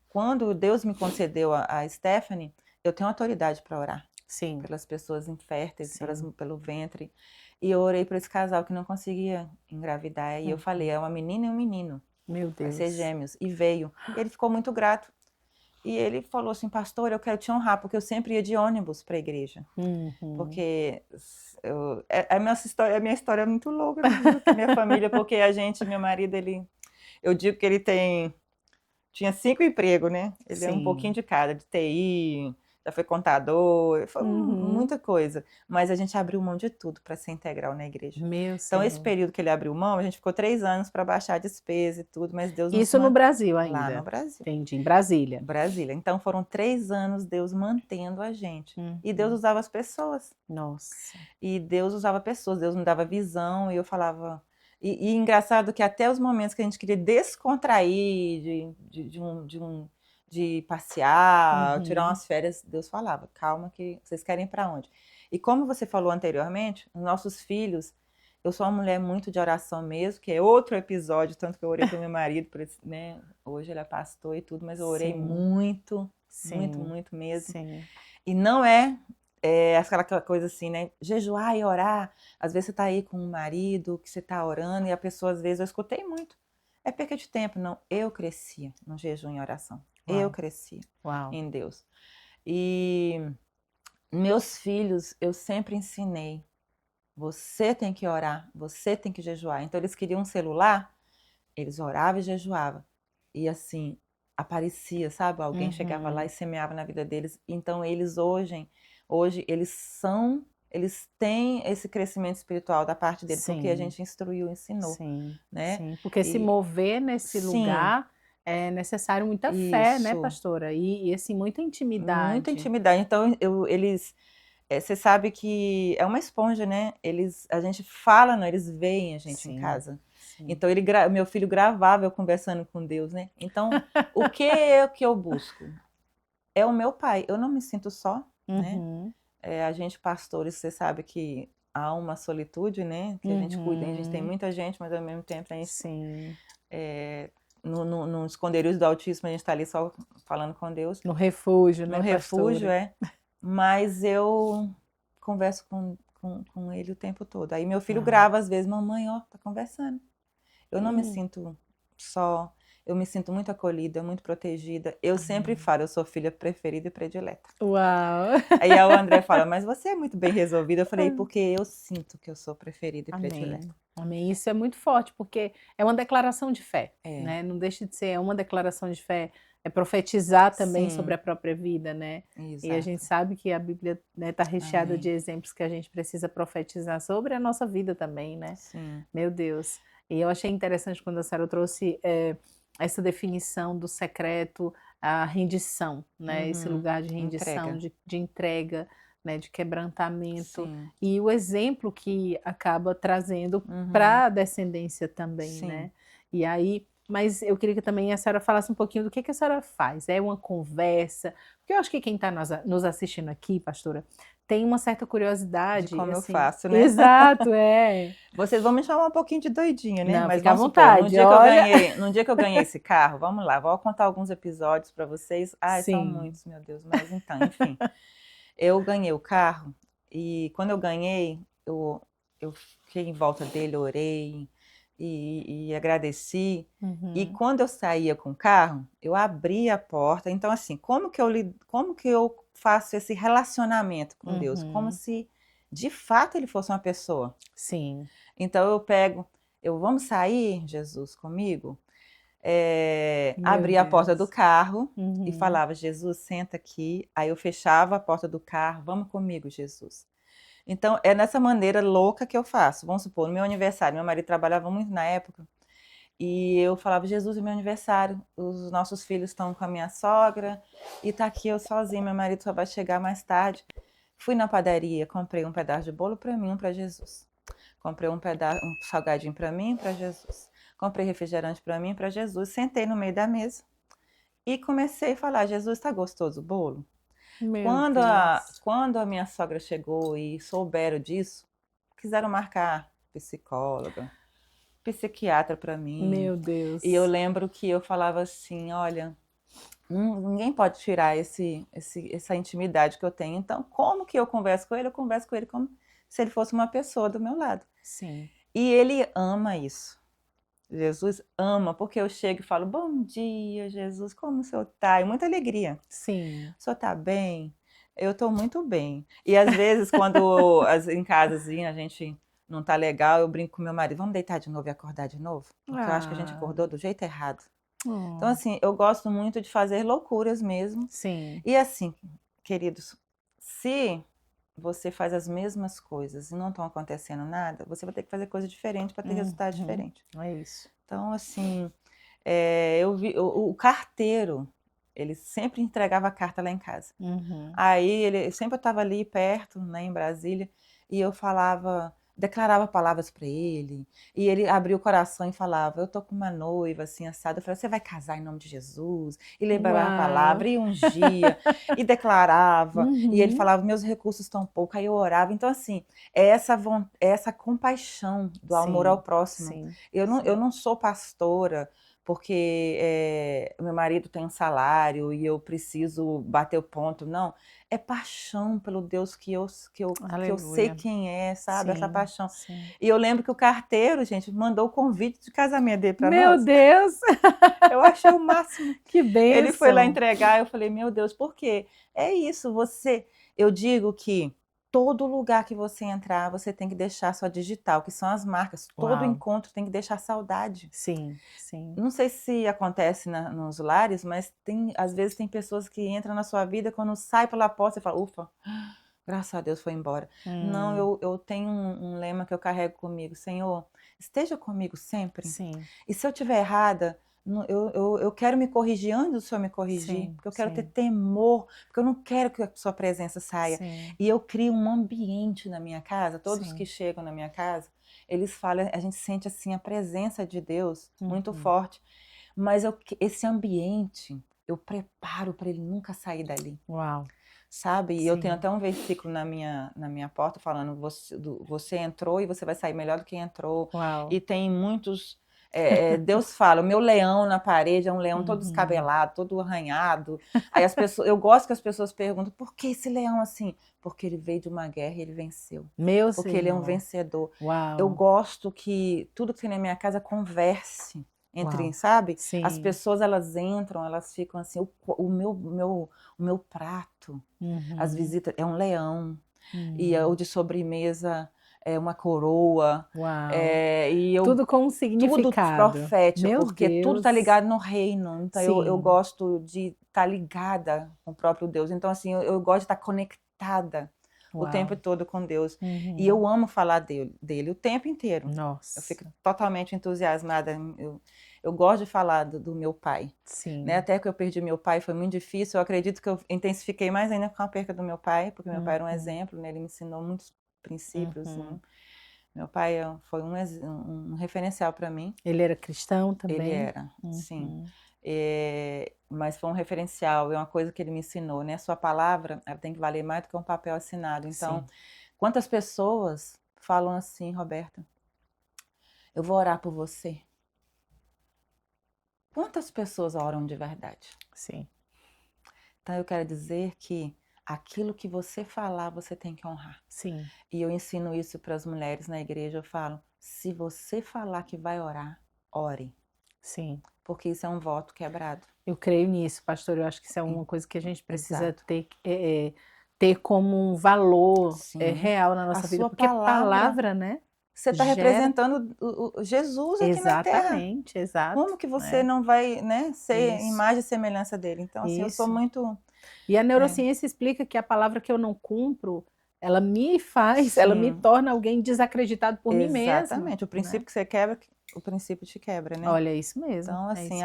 quando Deus me concedeu a Stephanie, eu tenho autoridade para orar. Sim. Pelas pessoas inférteis, pelo ventre. E eu orei para esse casal que não conseguia engravidar. E eu falei, é uma menina e um menino. Meu Deus. Vai ser gêmeos. E veio. E ele ficou muito grato. E ele falou assim, pastor, eu quero te honrar, porque eu sempre ia de ônibus para a igreja. Porque a minha história é muito louca, com a minha família, porque meu marido, eu digo que ele tem tinha 5 empregos, né? Ele é um Sim. pouquinho de cada, de TI, já foi contador, foi muita coisa. Mas a gente abriu mão de tudo para ser integral na igreja. Meu Então, esse Senhor. período que ele abriu mão, a gente ficou 3 anos para baixar a despesa e tudo, mas Deus nos Isso no Brasil lá ainda? no Brasil. Entendi, em Brasília. Brasília. Então, foram 3 anos Deus mantendo a gente. E Deus Uhum. usava as pessoas. Nossa. E Deus usava pessoas, Deus me dava visão, e eu falava. E engraçado que até os momentos que a gente queria descontrair, de passear, tirar Uhum. umas férias, Deus falava, calma que vocês querem ir para onde? E como você falou anteriormente, os nossos filhos, eu sou uma mulher muito de oração mesmo, que é outro episódio, tanto que eu orei para meu marido, né? Hoje ele é pastor e tudo, mas eu orei Sim. muito, Sim. muito mesmo. Sim. E não aquela coisa assim, né? Jejuar e orar. Às vezes você tá aí com um marido, que você tá orando, e a pessoa, às vezes, eu escutei muito. É perca de tempo. Não, eu crescia no jejum e oração. Uau. Eu crescia Uau. em Deus. E meus filhos, eu sempre ensinei. Você tem que orar, você tem que jejuar. Então, eles queriam um celular, eles oravam e jejuavam. E assim, aparecia, sabe? Alguém chegava lá e semeava na vida deles. Então, eles hoje eles têm esse crescimento espiritual da parte deles, porque a Sim. gente instruiu, ensinou, Sim. né? Sim. Porque se mover nesse sim, lugar é necessário muita fé, né, isso, pastora? E assim, muita intimidade. muita intimidade. Então, eles, você sabe que é uma esponja, né? A gente fala, não, eles veem a gente em Sim. casa. Sim. Então, meu filho gravava eu conversando com Deus, né? Então, o que eu busco? É o meu pai. Eu não me sinto só, né? Uhum. A gente, pastores, você sabe que há uma solitude, né? Que a gente cuida, a gente tem muita gente, mas ao mesmo tempo a gente, Sim. no esconderijo do Altíssimo, a gente está ali só falando com Deus. No refúgio, né, No refúgio, pastora? Mas eu converso com ele o tempo todo. Aí meu filho Uau. grava às vezes, mamãe, ó, tá conversando. Eu não me sinto só, eu me sinto muito acolhida, muito protegida. Eu sempre falo, eu sou filha preferida e predileta. Uau! Aí o André fala, mas você é muito bem resolvida. Eu falei, porque eu sinto que eu sou preferida e predileta. Amém. Isso é muito forte, porque é uma declaração de fé, É. né? Não deixa de ser uma declaração de fé, é profetizar também Sim. sobre a própria vida, né? Exato. E a gente sabe que a Bíblia, né, tá recheada Amém. de exemplos que a gente precisa profetizar sobre a nossa vida também, né? Sim. Meu Deus. E eu achei interessante quando a Sarah trouxe essa definição do secreto, a rendição, né? Esse lugar de rendição, de entrega, né? De quebrantamento. Sim. E o exemplo que acaba trazendo para a descendência também, Sim. né? E aí, mas eu queria que também a senhora falasse um pouquinho do que a senhora faz. É uma conversa? Porque eu acho que quem está nos assistindo aqui, pastora, tem uma certa curiosidade. De como assim, eu faço, né? Exato, é. Vocês vão me chamar um pouquinho de doidinha, né? Não, mas fica à vamos supor, vontade, no dia que eu ganhei esse carro, vamos lá, vou contar alguns episódios para vocês. Ai, são Sim. muitos, meu Deus, mas então, enfim. Eu ganhei o carro e quando eu ganhei, eu fiquei em volta dele, orei e agradeci. E quando eu saía com o carro, eu abria a porta. Então, assim, como que eu faço esse relacionamento com Deus? Como se, de fato, ele fosse uma pessoa. Sim. Então, vamos sair, Jesus, comigo? Abria a porta do carro e falava, Jesus, senta aqui. Aí eu fechava a porta do carro, vamos comigo, Jesus. Então, é nessa maneira louca que eu faço. Vamos supor, no meu aniversário, meu marido trabalhava muito na época, e eu falava, Jesus, é meu aniversário, os nossos filhos estão com a minha sogra, e tá aqui eu sozinha, meu marido só vai chegar mais tarde. Fui na padaria, comprei um pedaço de bolo para mim, um para Jesus. Comprei um salgadinho para mim e para Jesus. Comprei refrigerante para mim e para Jesus. Sentei no meio da mesa e comecei a falar, Jesus, está gostoso o bolo? Quando a minha sogra chegou e souberam disso, quiseram marcar psicóloga, psiquiatra para mim. Meu Deus. E eu lembro que eu falava assim, olha, ninguém pode tirar essa intimidade que eu tenho. Então, como que eu converso com ele? Eu converso com ele como se ele fosse uma pessoa do meu lado. Sim. E ele ama isso. Jesus ama, porque eu chego e falo, bom dia, Jesus, como o senhor está? E muita alegria. Sim. O senhor está bem? Eu estou muito bem. E às vezes, quando em casazinha a gente não está legal, eu brinco com meu marido, vamos deitar de novo e acordar de novo? Porque eu acho que a gente acordou do jeito errado. Então, assim, eu gosto muito de fazer loucuras mesmo. Sim. E assim, queridos, se você faz as mesmas coisas e não estão acontecendo nada, você vai ter que fazer coisa diferente para ter resultado diferente. É isso. Então, assim, eu vi o carteiro, ele sempre entregava a carta lá em casa. Aí ele sempre eu estava ali perto, né, em Brasília, e eu declarava palavras para ele, e ele abria o coração e falava: eu tô com uma noiva assim assada. Eu falei: você vai casar em nome de Jesus? E lembrava a palavra, e ungia, e declarava, e ele falava: meus recursos estão pouco. Aí eu orava. Então, assim, é essa compaixão do amor ao próximo. Sim. Eu não sou pastora porque meu marido tem um salário e eu preciso bater o ponto. Não, é paixão pelo Deus que eu sei quem é, sabe? Essa paixão. Sim. E eu lembro que o carteiro, gente, mandou o convite de casamento dele para nós. Meu Deus! Eu achei o máximo. Que bênção! Ele foi lá entregar, eu falei: meu Deus, por quê? É isso, eu digo que todo lugar que você entrar, você tem que deixar sua digital, que são as marcas. Todo encontro tem que deixar saudade. Sim, sim. Não sei se acontece nos lares, mas às vezes tem pessoas que entram na sua vida, quando sai pela porta, você fala: ufa, graças a Deus foi embora. Não, eu tenho um lema que eu carrego comigo: Senhor, esteja comigo sempre. Sim. E se eu estiver errada, eu quero me corrigir antes do Senhor me corrigir, porque eu quero ter temor, porque eu não quero que a sua presença saia. E eu crio um ambiente na minha casa, todos que chegam na minha casa, eles falam, a gente sente assim a presença de Deus muito forte, mas esse ambiente, eu preparo para ele nunca sair dali. Uau! Sabe? E eu tenho até um versículo na minha porta falando: você entrou e você vai sair melhor do que entrou. Uau. E tem muitos... Deus fala: o meu leão na parede é um leão todo descabelado, todo arranhado. Aí eu gosto que as pessoas perguntam: por que esse leão assim? Porque ele veio de uma guerra e ele venceu. Porque ele é um vencedor. Uau. Eu gosto que tudo que tem na minha casa converse entre, sabe? Sim. As pessoas, elas entram, elas ficam assim, o meu prato, as visitas, é um leão, e o de sobremesa é uma coroa. Uau. Tudo com um significado. Tudo profético, porque Deus. tudo está ligado no reino. Então eu Sim. gosto de estar ligada com o próprio Deus. Então, assim, eu gosto de estar conectada o tempo todo com Deus. E eu amo falar dele o tempo inteiro. Nossa. Eu fico totalmente entusiasmada. Eu gosto de falar do meu pai. Sim. Né? Até que eu perdi meu pai, foi muito difícil. Eu acredito que eu intensifiquei mais ainda com a perca do meu pai, porque meu pai era um exemplo, né? Ele me ensinou muitos princípios. Né? Meu pai foi um referencial para mim. Ele era cristão também? Ele era, sim. Mas foi um referencial, é uma coisa que ele me ensinou, né? Sua palavra, ela tem que valer mais do que um papel assinado. Então, quantas pessoas falam assim: Roberta, eu vou orar por você. Quantas pessoas oram de verdade? Sim. Então, eu quero dizer que aquilo que você falar, você tem que honrar. Sim. E eu ensino isso para as mulheres na igreja. Eu falo: se você falar que vai orar, ore. Sim. Porque isso é um voto quebrado. Eu creio nisso, pastor. Eu acho que isso é uma coisa que a gente precisa ter como um valor real na nossa vida. Porque palavra, né? Você está representando Jesus aqui na Terra. Exatamente, exato. Como que você não vai, né, ser imagem e semelhança dele? Então, assim, eu sou muito... E a neurociência explica que a palavra que eu não cumpro, ela me faz, ela me torna alguém desacreditado por mim mesmo. Exatamente. O princípio que você quebra, o princípio te quebra, né? Olha, é isso mesmo. Então, assim,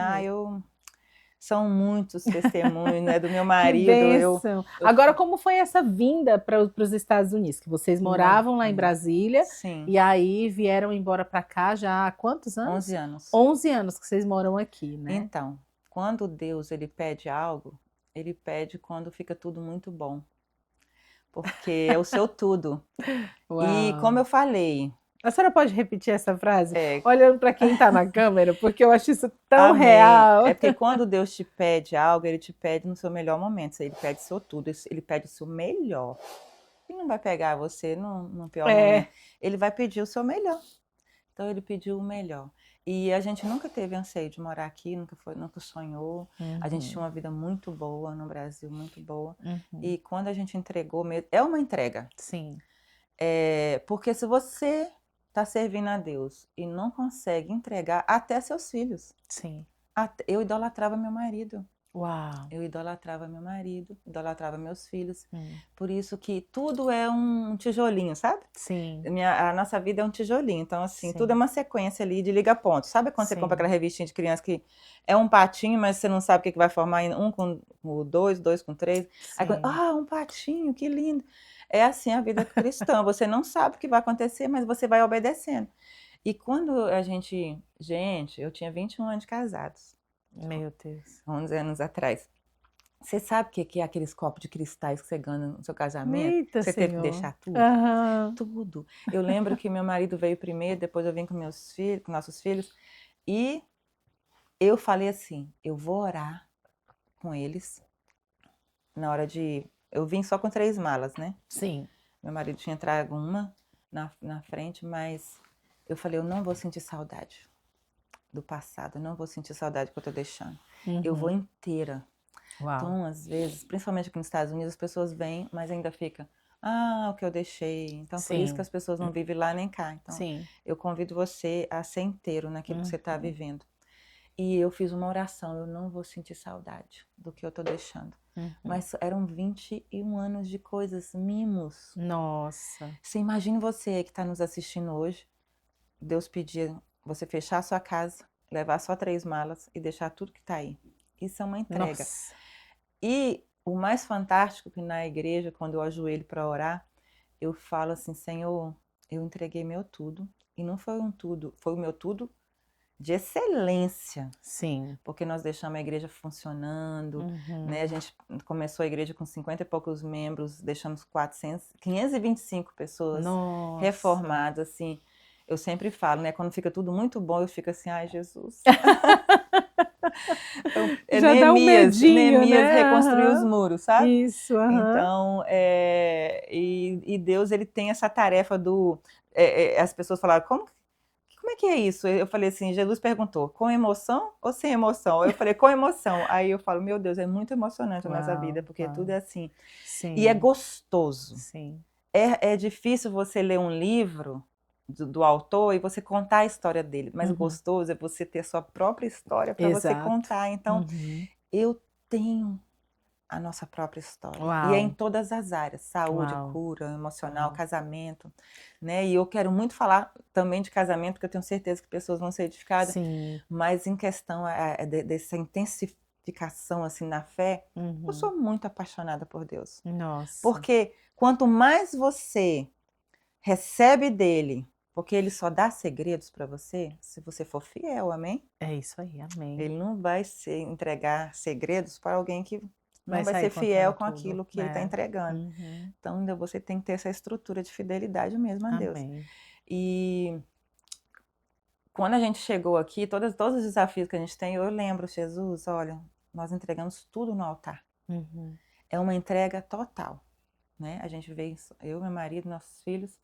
são muitos testemunhos, né, do meu marido. Que bênção. Agora, como foi essa vinda para os Estados Unidos? Que vocês moravam lá em Brasília. Sim. E aí vieram embora para cá já há quantos anos? 11 anos. 11 anos que vocês moram aqui, né? Então, quando Deus ele pede algo, ele pede quando fica tudo muito bom. Porque é o seu tudo. Uau. E como eu falei... A senhora pode repetir essa frase? Olhando para quem está na câmera, porque eu acho isso tão Amém. real. É porque quando Deus te pede algo, ele te pede no seu melhor momento. Ele pede o seu tudo, ele pede o seu melhor. Ele não vai pegar você no pior momento. Ele vai pedir o seu melhor. Então ele pediu o melhor. E a gente nunca teve anseio de morar aqui, nunca sonhou. A gente tinha uma vida muito boa no Brasil, muito boa. E quando a gente entregou, é uma entrega. Sim. Porque se você está servindo a Deus e não consegue entregar até seus filhos. Sim. Eu idolatrava meu marido. Uau. Eu idolatrava meu marido, idolatrava meus filhos. Hum. Por isso que tudo é um tijolinho, sabe? Sim, A nossa vida é um tijolinho. Então, assim, tudo é sim, uma sequência ali de liga-pontos. Sabe quando você compra aquela sim. revistinha de criança que é um patinho, mas você não sabe o que vai formar em um com o dois, dois com três? Aí, Sim. um patinho, que lindo. É assim a vida cristã. Você não sabe o que vai acontecer, mas você vai obedecendo. E quando a gente... Gente, eu tinha 21 anos de casados, Meu Deus. 11 anos atrás. Você sabe o que é aqueles copos de cristais que você ganha no seu casamento? Eita, Você teve que Senhor. deixar tudo? Aham. Tudo. Eu lembro que meu marido veio primeiro, depois eu vim com meus filhos, com nossos filhos, e eu falei assim, eu vou orar com eles na hora de... Eu vim só com 3 malas, né? Sim. Meu marido tinha trago uma na frente, mas eu falei, eu não vou sentir saudade do passado, eu não vou sentir saudade que eu tô deixando. Eu vou Uhum. inteira. Uau. Então, às vezes, principalmente aqui nos Estados Unidos, as pessoas vêm, mas ainda fica, o que eu deixei. Então, por isso que Sim, as pessoas não vivem lá nem cá. Então, sim. eu convido você a ser inteiro naquilo que você está Uhum. vivendo. E eu fiz uma oração, eu não vou sentir saudade do que eu estou deixando. Uhum. Mas eram 21 anos de coisas, mimos. Nossa. Você imagina você que está nos assistindo hoje, Deus pedir você fechar a sua casa, levar só 3 malas e deixar tudo que está aí. Isso é uma entrega. Nossa. E o mais fantástico que na igreja, quando eu ajoelho para orar, eu falo assim, Senhor, eu entreguei meu tudo. E não foi um tudo, foi o meu tudo de excelência. Sim. Porque nós deixamos a igreja funcionando, Uhum. né? A gente começou a igreja com 50 e poucos membros, deixamos 525 pessoas Nossa. reformadas, assim. Eu sempre falo, né? Quando fica tudo muito bom, eu fico assim, ai, Jesus. Então, Já dá um medinho, Neemias né? reconstruiu os Aham. muros, sabe? Isso, aham. Então, e Deus, ele tem essa tarefa as pessoas falaram, como é que é isso? Eu falei assim, Jesus perguntou, com emoção ou sem emoção? Eu falei, com emoção. Aí eu falo, meu Deus, é muito emocionante a nossa vida, Uau, porque tudo uau. é assim. E é Sim, gostoso. sim. É difícil você ler um livro do autor e você contar a história dele, mas o Uhum. gostoso é você ter a sua própria história para você Exato. contar. Então, Uhum. eu tenho a nossa própria história. E é em Uau, todas as áreas, saúde, uau, cura, emocional, uau. casamento, né? E eu quero muito falar também de casamento, porque eu tenho certeza que pessoas vão ser edificadas, Sim. mas em questão dessa intensificação assim na fé, eu Uhum. sou muito apaixonada por Deus. Nossa. Porque quanto mais você recebe dele, porque ele só dá segredos para você, se você for fiel, amém? É isso aí, amém. Ele não vai entregar segredos para alguém que não Vai vai ser sair fiel contando com tudo, aquilo que ele está né? entregando. Uhum. Então, ainda você tem que ter essa estrutura de fidelidade mesmo a Deus. Amém. E quando a gente chegou aqui, todos os desafios que a gente tem, eu lembro, Jesus, olha, nós entregamos tudo no altar. Uhum. É uma entrega total, né? A gente veio, eu, meu marido, nossos filhos,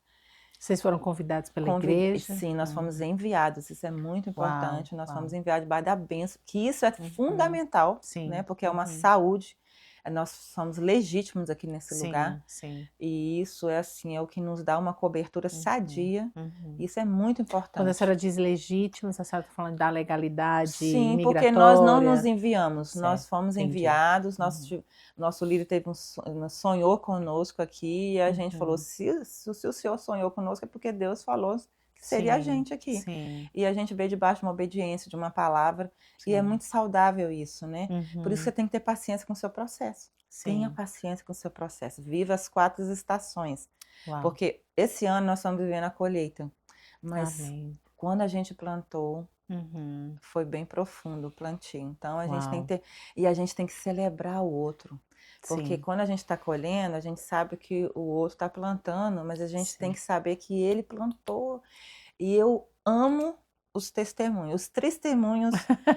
Vocês foram convidados pela igreja? Sim, nós fomos enviados, isso é muito Uau, importante, nós fomos uau. enviados debaixo da bênção, que isso é Uhum. fundamental, né? Sim. Porque é uma Uhum. saúde, nós somos legítimos aqui nesse lugar, Sim, sim. e isso é assim, é o que nos dá uma cobertura Uhum. sadia, Uhum. isso é muito Quando a importante. senhora diz legítimos, a senhora está falando da legalidade Sim, porque nós não nos imigratória? enviamos, nós Certo, fomos entendi. enviados, Uhum. nosso líder sonhou conosco aqui, e a gente falou, Uhum. se o senhor sonhou conosco é porque Deus falou que seria a Sim, gente aqui. sim, E a gente veio debaixo de uma obediência, de uma palavra, e é sim. muito saudável isso, né? Por isso Uhum. você tem que ter paciência com o seu processo. Tenha Sim. paciência com o seu processo. Viva as 4 estações. Uau. Porque esse ano nós estamos vivendo a colheita. Mas Amém. quando a gente plantou, Uhum. foi bem profundo o plantio. Então a gente tem Uau. que ter. E a gente tem que celebrar o outro. Porque Sim, quando a gente está colhendo, a gente sabe que o outro está plantando, mas a gente tem sim. que saber que ele plantou. E eu amo os testemunhos. Os testemunhos,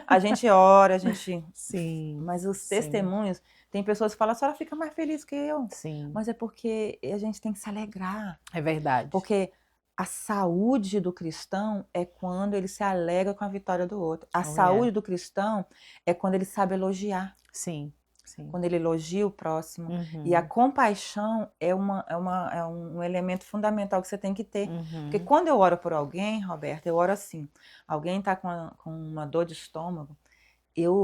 a gente ora, a gente. Sim, Mas os sim, testemunhos, tem pessoas que falam, a senhora fica mais feliz que eu. sim. Mas é porque a gente tem que se alegrar. É verdade. Porque a saúde do cristão é quando ele se alegra com a vitória do outro. A Oh, é. saúde do cristão é quando ele sabe elogiar, Sim, sim. quando ele elogia o próximo. Uhum. E a compaixão é um elemento fundamental que você tem que ter. Porque Uhum. quando eu oro por alguém, Roberta, eu oro assim, alguém está com uma dor de estômago, eu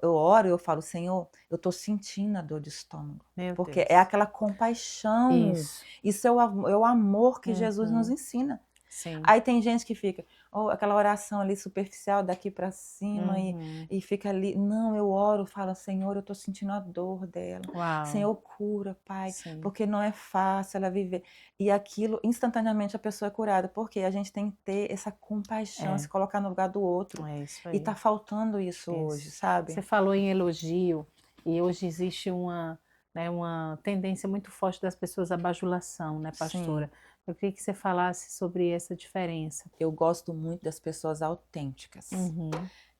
oro e eu falo, Senhor, eu estou sentindo a dor de estômago. Meu Porque Deus. é aquela compaixão. Isso. Isso é o amor que Jesus nos Uhum. ensina. Sim. Aí tem gente que fica, aquela oração ali superficial daqui para cima Uhum. e fica ali. Não, eu oro, falo, Senhor, eu estou sentindo a dor dela. Uau. Senhor, cura, Pai, Sim. porque não é fácil ela viver. E aquilo, instantaneamente, a pessoa é curada. Porque a gente tem que ter essa compaixão, se colocar no lugar do outro. É isso E aí. tá faltando isso hoje, sabe? Você falou em elogio, e hoje existe uma, né, uma tendência muito forte das pessoas à bajulação, né, pastora? Sim. Eu queria que você falasse sobre essa diferença. Eu gosto muito das pessoas autênticas. Uhum.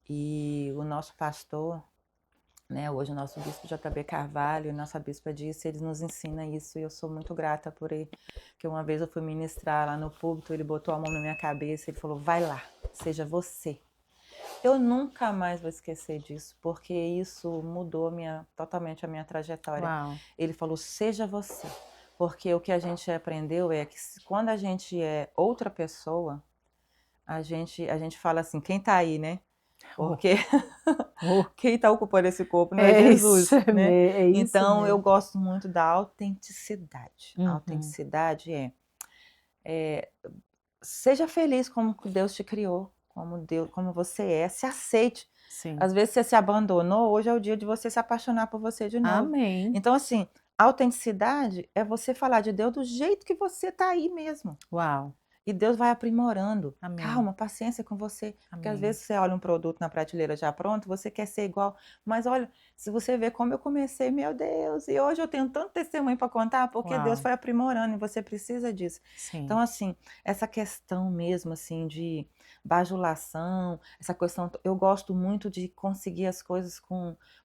E o nosso pastor, né, hoje o nosso bispo JB Carvalho, nossa bispa disse, ele nos ensina isso e eu sou muito grata por ele. Que uma vez eu fui ministrar lá no púlpito, ele botou a mão na minha cabeça e ele falou, vai lá, seja você. Eu nunca mais vou esquecer disso, porque isso mudou totalmente a minha trajetória. Uau. Ele falou, seja você. Porque o que a gente aprendeu é que quando a gente é outra pessoa, a gente fala assim, quem tá aí, né? Porque quem está ocupando esse corpo não é Jesus, isso, né? é isso Então eu mesmo. gosto muito da autenticidade. A Uhum. autenticidade seja feliz como Deus te criou, como você é, se aceite. Sim. Às vezes você se abandonou, hoje é o dia de você se apaixonar por você de novo. Amém. Então assim, a autenticidade é você falar de Deus do jeito que você está aí mesmo. Uau. E Deus vai aprimorando. Amém. Calma, paciência com você. Porque às Amém. vezes você olha um produto na prateleira já pronto, você quer ser igual. Mas olha, se você vê como eu comecei, meu Deus, e hoje eu tenho tanto testemunho para contar, porque Uau. Deus foi aprimorando e você precisa disso. Sim. Então, assim, essa questão mesmo, assim, de bajulação, essa questão, eu gosto muito de conseguir as coisas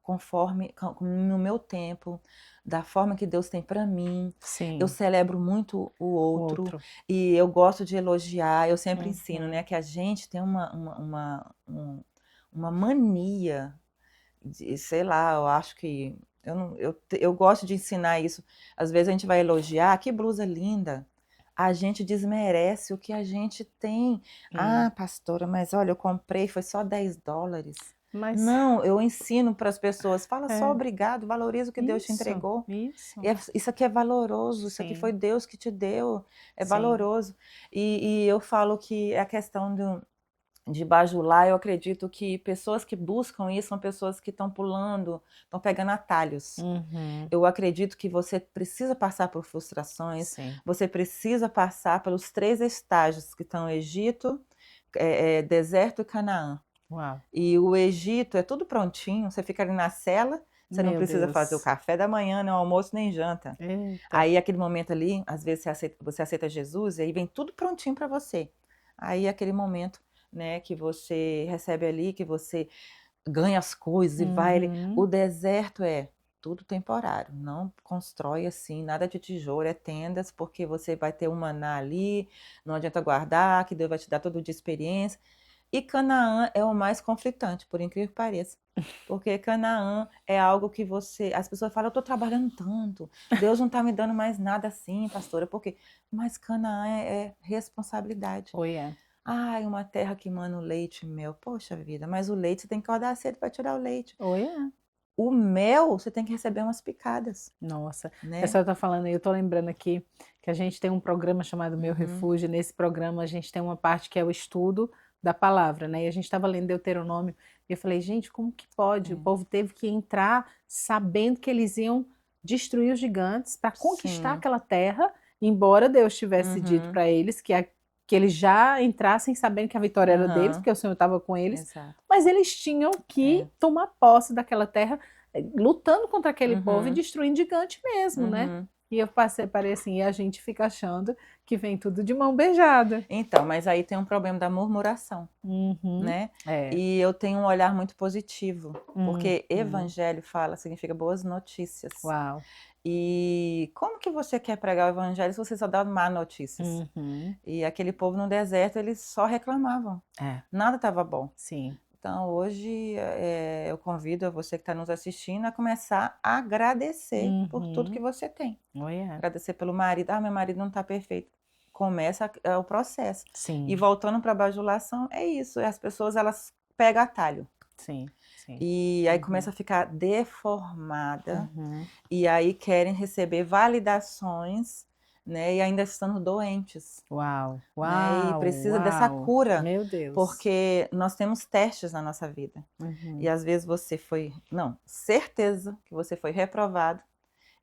conforme no meu tempo, da forma que Deus tem para mim. Sim. Eu celebro muito o outro. E eu gosto de elogiar, eu sempre ensino, né, que a gente tem uma mania, sei lá, eu acho que, eu gosto de ensinar isso, às vezes a gente vai elogiar, que blusa linda, a gente desmerece o que a gente tem. Ah, pastora, mas olha, eu comprei, foi só $10. Mas... Não, eu ensino para as pessoas, fala só obrigado, valoriza o que Deus te entregou. Isso aqui é valoroso, isso aqui foi Deus que te deu, é valoroso. E eu falo que a questão de bajular, eu acredito que pessoas que buscam isso são pessoas que estão pulando, estão pegando atalhos. Eu acredito que você precisa passar por frustrações, você precisa passar pelos 3 estágios que estão Egito, deserto e Canaã. Uau. E o Egito é tudo prontinho, você fica ali na cela, você não precisa fazer o café da manhã, nem o almoço, nem janta. Eita. Aí aquele momento ali, às vezes você aceita Jesus e aí vem tudo prontinho para você. Aí aquele momento, né, que você recebe ali, que você ganha as coisas e vai ali. O deserto é tudo temporário, não constrói assim, nada de tijolo, é tendas, porque você vai ter um maná ali, não adianta guardar, que Deus vai te dar todo dia experiência. E Canaã é o mais conflitante, por incrível que pareça. Porque Canaã é algo que as pessoas falam, eu estou trabalhando tanto, Deus não está me dando mais nada assim, pastora, porque mas Canaã é responsabilidade. Ai, uma terra que mana o leite e mel, poxa vida, mas o leite você tem que acordar cedo para tirar o leite. O mel, você tem que receber umas picadas. Nossa, né? a senhora está falando aí, eu estou lembrando aqui que a gente tem um programa chamado Meu Refúgio, nesse programa a gente tem uma parte que é o estudo da palavra, né? E a gente estava lendo Deuteronômio, e eu falei, gente, como que pode? O povo teve que entrar sabendo que eles iam destruir os gigantes para conquistar aquela terra, embora Deus tivesse dito para eles que eles já entrassem sabendo que a vitória era deles, porque o Senhor estava com eles, mas eles tinham que tomar posse daquela terra, lutando contra aquele povo e destruindo gigante mesmo, né? E eu parei assim, e a gente fica achando que vem tudo de mão beijada. Então, mas aí tem um problema da murmuração, né? E eu tenho um olhar muito positivo, porque evangelho significa boas notícias. Uau. E como que você quer pregar o evangelho se você só dá má notícias? E aquele povo no deserto, eles só reclamavam. Nada estava bom. Sim. Então, hoje, eu convido a você que está nos assistindo a começar a agradecer por tudo que você tem. Agradecer pelo marido. Ah, meu marido não está perfeito. Começa o processo. Sim. E voltando para a bajulação, é isso. As pessoas, elas pegam atalho. Sim, sim. E aí começa a ficar deformada, Uhum. e aí querem receber validações, né, e ainda estando doentes, Uau, né, e uau, precisa dessa uau. cura, Meu Deus. porque nós temos testes na nossa vida. E Uhum. às vezes você foi, não, certeza que você foi reprovado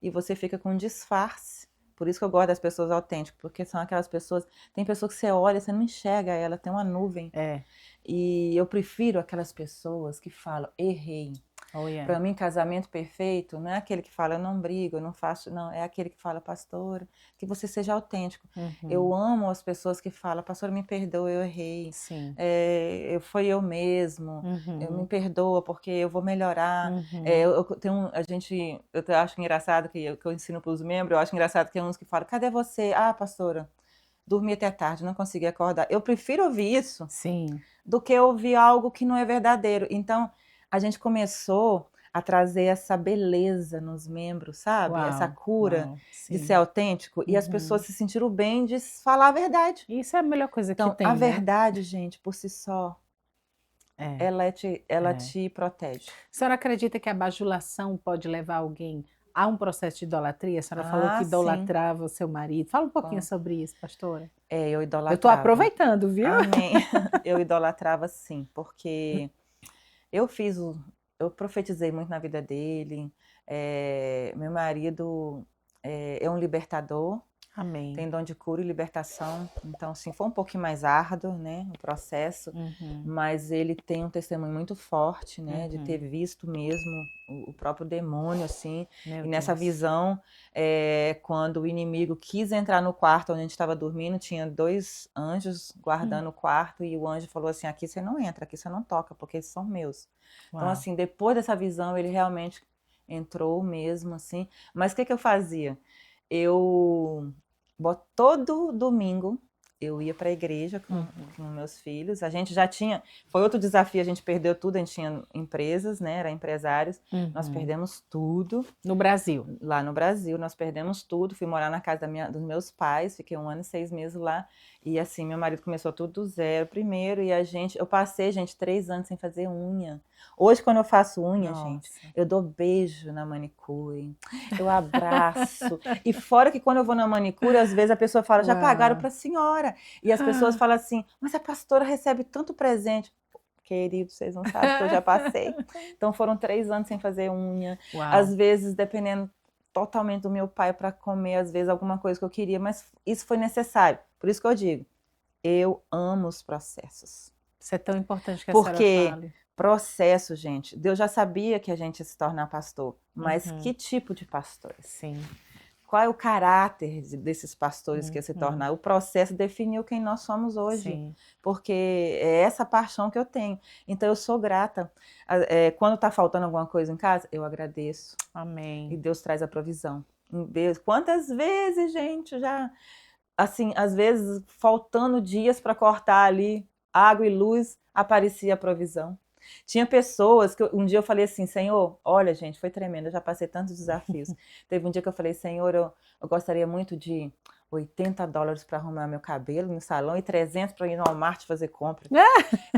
e você fica com disfarce. Por isso que eu gosto das pessoas autênticas, porque são aquelas pessoas, tem pessoas que você olha, você não enxerga ela, tem uma nuvem. É. E eu prefiro aquelas pessoas que falam, errei. Oh, yeah. Para mim, casamento perfeito não é aquele que fala, eu não brigo, eu não faço, não. É aquele que fala, pastora, que você seja autêntico. Eu amo as pessoas que falam, pastora, me perdoa, eu errei. Sim. Foi eu mesmo. Eu me perdoa porque eu vou melhorar. Eu acho engraçado que eu ensino para os membros, eu acho engraçado que tem uns que falam, cadê você? Ah, pastora, dormi até tarde, não consegui acordar. Eu prefiro ouvir isso Sim. do que ouvir algo que não é verdadeiro. Então, a gente começou a trazer essa beleza nos membros, sabe? Essa Uau, cura uau. de Sim. ser autêntico, e as pessoas se sentiram bem de falar a verdade. Isso é a melhor coisa que Então, tem, a né? verdade, gente, por si só, É. ela te protege. A senhora acredita que a bajulação pode levar alguém a um processo de idolatria? A senhora falou que Sim. idolatrava o seu marido. Fala um pouquinho Com- sobre isso, pastora. Eu Eu idolatrava. estou aproveitando, viu? Amém. Eu idolatrava sim, porque eu profetizei muito na vida dele. Meu marido é um libertador, Amém. tem dom de cura e libertação. Então, assim, foi um pouquinho mais árduo, né, o processo, mas ele tem um testemunho muito forte, né, de ter visto mesmo o próprio demônio, assim. Meu E nessa Deus. visão, quando o inimigo quis entrar no quarto onde a gente estava dormindo, tinha 2 anjos guardando o quarto, e o anjo falou assim, aqui você não entra, aqui você não toca, porque esses são meus. Então, Uau. assim, depois dessa visão, ele realmente entrou mesmo, assim. Mas o que eu fazia? Todo domingo eu ia para a igreja com meus filhos. A gente já tinha, foi outro desafio, a gente perdeu tudo, a gente tinha empresas, né, era empresários. Nós perdemos tudo. No Brasil. Lá no Brasil, nós perdemos tudo. Fui morar na casa dos meus pais, fiquei 1 ano e 6 meses lá. E assim, meu marido começou tudo do zero primeiro, e eu passei, gente, 3 anos sem fazer unha. Hoje, quando eu faço unha, gente, eu dou beijo na manicure, eu abraço. E fora que quando eu vou na manicure, às vezes a pessoa fala, já pagaram para a senhora. E as pessoas falam assim, mas a pastora recebe tanto presente. Querido, vocês não sabem que eu já passei. Então foram 3 anos sem fazer unha. Uau. Às vezes, dependendo totalmente do meu pai para comer, às vezes, alguma coisa que eu queria, mas isso foi necessário. Por isso que eu digo, eu amo os processos. Isso é tão importante que a senhora fale. Porque processo, gente, Deus já sabia que a gente ia se tornar pastor, mas que tipo de pastores? Sim. Qual é o caráter desses pastores que ia se tornar? O processo definiu quem nós somos hoje. Sim. Porque é essa paixão que eu tenho. Então, eu sou grata. Quando está faltando alguma coisa em casa, eu agradeço. Amém. E Deus traz a provisão. Quantas vezes, gente, já... Assim, às vezes, faltando dias para cortar ali água e luz, aparecia a provisão. Tinha pessoas que um dia eu falei assim, Senhor, olha, gente, foi tremendo, eu já passei tantos desafios. Teve um dia que eu falei, Senhor, eu gostaria muito de $80 para arrumar meu cabelo no salão e 300 para ir no Walmart fazer compra.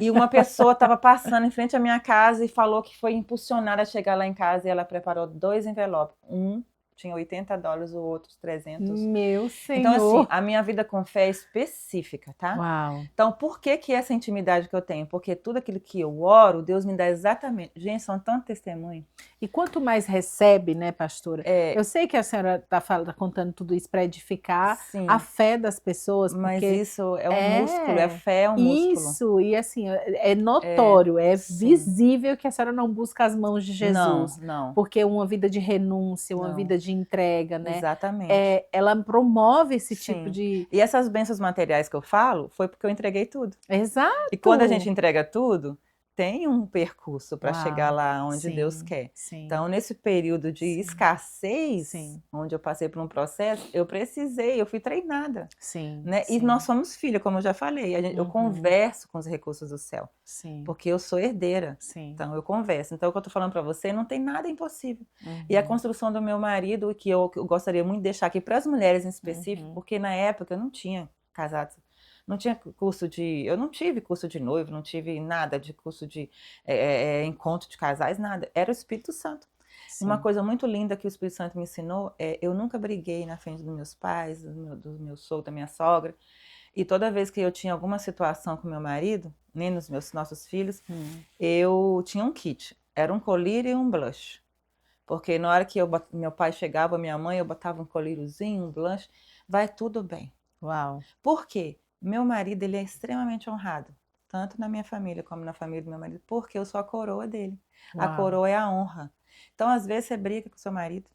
E uma pessoa estava passando em frente à minha casa e falou que foi impulsionada a chegar lá em casa, e ela preparou 2 envelopes. Um tinha $80, o outro 300. Meu Senhor. Então, assim, a minha vida com fé é específica, tá? Uau. Então, por que essa intimidade que eu tenho? Porque tudo aquilo que eu oro, Deus me dá exatamente. Gente, são tantos testemunhos. E quanto mais recebe, né, pastora? Eu sei que a senhora está contando tudo isso para edificar a fé das pessoas. Mas porque isso é um músculo, a fé é um músculo. Isso, e assim, é notório, é visível que a senhora não busca as mãos de Jesus. Não. Porque uma vida de renúncia, uma vida de entrega, né? Exatamente. Ela promove esse tipo de... E essas bênçãos materiais que eu falo, foi porque eu entreguei tudo. Exato. E quando a gente entrega tudo, tem um percurso para chegar lá onde Deus quer. Sim. Então, nesse período de escassez, onde eu passei por um processo, eu fui treinada. Né? E nós somos filha, como eu já falei. Eu converso com os recursos do céu. Porque eu sou herdeira. Então, eu converso. Então, o que eu estou falando para você, não tem nada impossível. E a construção do meu marido, que eu gostaria muito de deixar aqui para as mulheres em específico, porque na época eu não tinha casado. Não tinha curso de... Eu não tive curso de noivo, não tive nada de curso de encontro de casais, nada. Era o Espírito Santo. Uma Sim. coisa muito linda que o Espírito Santo me ensinou é: eu nunca briguei na frente dos meus pais, do meu sogro, da minha sogra. E toda vez que eu tinha alguma situação com meu marido, nem nos nossos filhos, eu tinha um kit. Era um colírio e um blush. Porque na hora que meu pai chegava, minha mãe, eu botava um colíriozinho, um blush, vai tudo bem. Uau. Por quê? Meu marido, ele é extremamente honrado, tanto na minha família como na família do meu marido, porque eu sou a coroa dele. A Uau. coroa é a honra. Então, às vezes, você briga com seu marido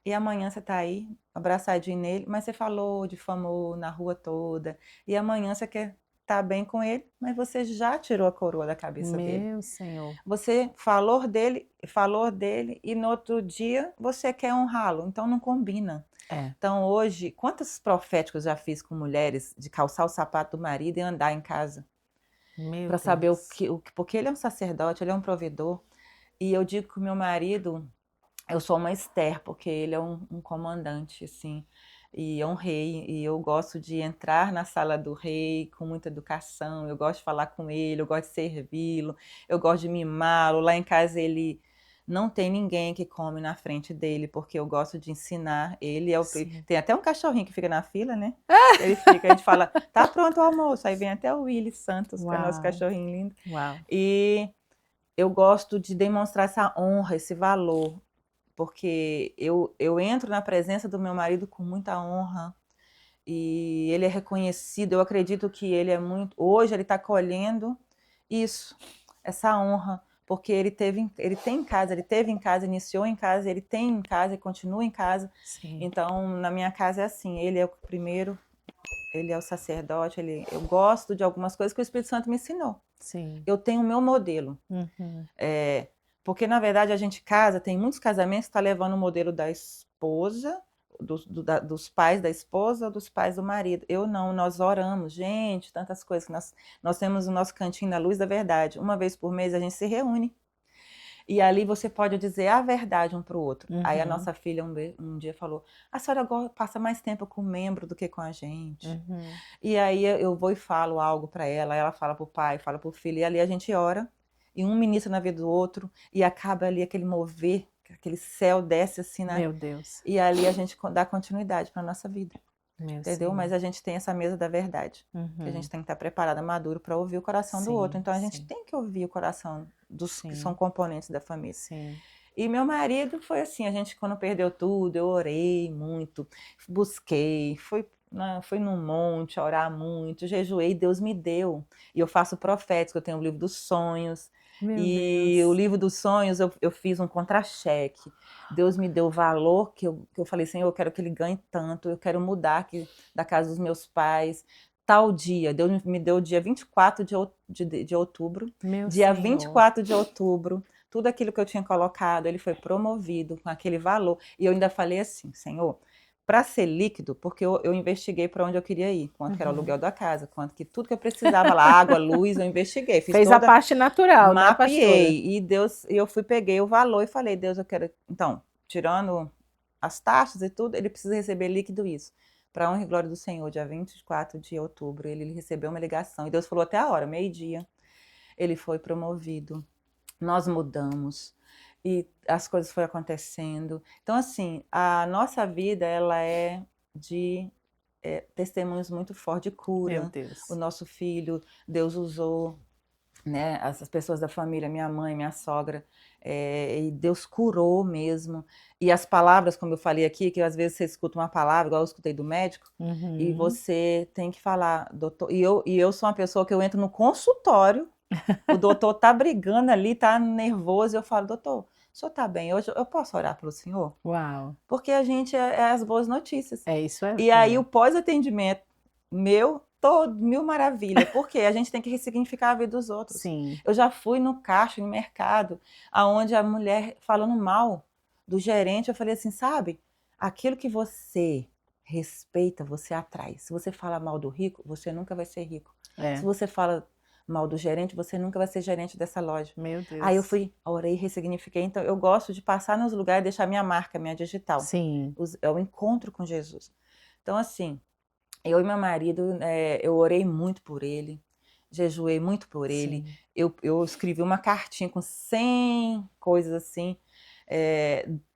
e amanhã você tá aí, abraçadinho nele, mas você falou, difamou na rua toda, e amanhã você quer estar bem com ele, mas você já tirou a coroa da cabeça dele. Meu Senhor. Você falou dele, e no outro dia você quer honrá-lo, então não combina. Então hoje, quantos proféticos já fiz com mulheres de calçar o sapato do marido e andar em casa? Para saber porque ele é um sacerdote, ele é um provedor. E eu digo que o meu marido, eu sou uma Esther, porque ele é um comandante, assim, e é um rei, e eu gosto de entrar na sala do rei com muita educação, eu gosto de falar com ele, eu gosto de servi-lo, eu gosto de mimá-lo. Lá em casa ele não tem ninguém que come na frente dele, porque eu gosto de ensinar ele. Tem até um cachorrinho que fica na fila, né? Ele fica, a gente fala, tá pronto o almoço, aí vem até o Willy Santos, que é nosso cachorrinho lindo. Uau. E eu gosto de demonstrar essa honra, esse valor, porque eu entro na presença do meu marido com muita honra, e ele é reconhecido. Eu acredito que ele é muito... Hoje ele está colhendo isso, essa honra, porque ele tem em casa, ele teve em casa, iniciou em casa, ele tem em casa e continua em casa. Sim. Então, na minha casa é assim, ele é o primeiro, ele é o sacerdote, eu gosto de algumas coisas que o Espírito Santo me ensinou. Sim. Eu tenho o meu modelo. Porque, na verdade, a gente casa, tem muitos casamentos que está levando o modelo da esposa, dos pais da esposa ou dos pais do marido. Eu não, nós oramos, gente, tantas coisas que nós temos o nosso cantinho da luz da verdade. Uma vez por mês a gente se reúne. E ali você pode dizer a verdade um para o outro. Aí a nossa filha um dia falou: a senhora agora passa mais tempo com o membro do que com a gente. E aí eu vou e falo algo para ela fala para o pai, fala para o filho, e ali a gente ora, e um ministra na vida do outro, e acaba ali aquele mover, aquele céu desce assim, né? Meu Deus. E ali a gente dá continuidade para a nossa vida. Meu entendeu? Senhor. Mas a gente tem essa mesa da verdade, que a gente tem que estar preparada, maduro para ouvir o coração do outro. Então a gente tem que ouvir o coração dos que são componentes da família. E meu marido foi assim, a gente quando perdeu tudo, eu orei muito, busquei, fui num monte orar muito, jejuei, Deus me deu. E eu faço profético, eu tenho o livro dos sonhos. O livro dos sonhos eu fiz um contra-cheque. Deus me deu o valor que eu falei, Senhor, eu quero que ele ganhe tanto, eu quero mudar aqui da casa dos meus pais. Tal dia, Deus me deu o dia 24 de outubro. Dia 24 de outubro, tudo aquilo que eu tinha colocado, ele foi promovido com aquele valor. E eu ainda falei assim, Senhor, para ser líquido, porque eu investiguei para onde eu queria ir, quanto que era o aluguel da casa, quanto que tudo que eu precisava lá, água, luz, eu investiguei. Fez a parte natural, né, pastora? Mapeei, e eu peguei o valor e falei, Deus, eu quero... Então, tirando as taxas e tudo, ele precisa receber líquido isso. Para a honra e glória do Senhor, dia 24 de outubro, ele recebeu uma ligação, e Deus falou até a hora, meio-dia, ele foi promovido. Nós mudamos e as coisas foram acontecendo. Então, assim, a nossa vida, ela é de testemunhos muito fortes de cura. Meu Deus. O nosso filho, Deus usou, né, as pessoas da família, minha mãe, minha sogra, e Deus curou mesmo. E as palavras, como eu falei aqui, que às vezes você escuta uma palavra, igual eu escutei do médico, e você tem que falar, doutor. E eu sou uma pessoa que eu entro no consultório, o doutor tá brigando ali, tá nervoso, e eu falo, doutor, o senhor tá bem? Hoje eu posso orar pelo senhor? Uau. Porque a gente é as boas notícias. Isso é. E aí o pós-atendimento meu, todo mil maravilha, porque a gente tem que ressignificar a vida dos outros. Sim. Eu já fui no caixa, no mercado, aonde a mulher falando mal do gerente, eu falei assim, sabe, aquilo que você respeita, você atrai. Se você fala mal do rico, você nunca vai ser rico. Se você fala mal do gerente, você nunca vai ser gerente dessa loja. Meu Deus. Aí eu fui, orei, ressignifiquei. Então eu gosto de passar nos lugares e deixar minha marca, minha digital. Sim. É o encontro com Jesus. Então assim, Eu e meu marido, eu orei muito por ele, jejuei muito por ele. Sim. Eu escrevi uma cartinha com 100 coisas assim,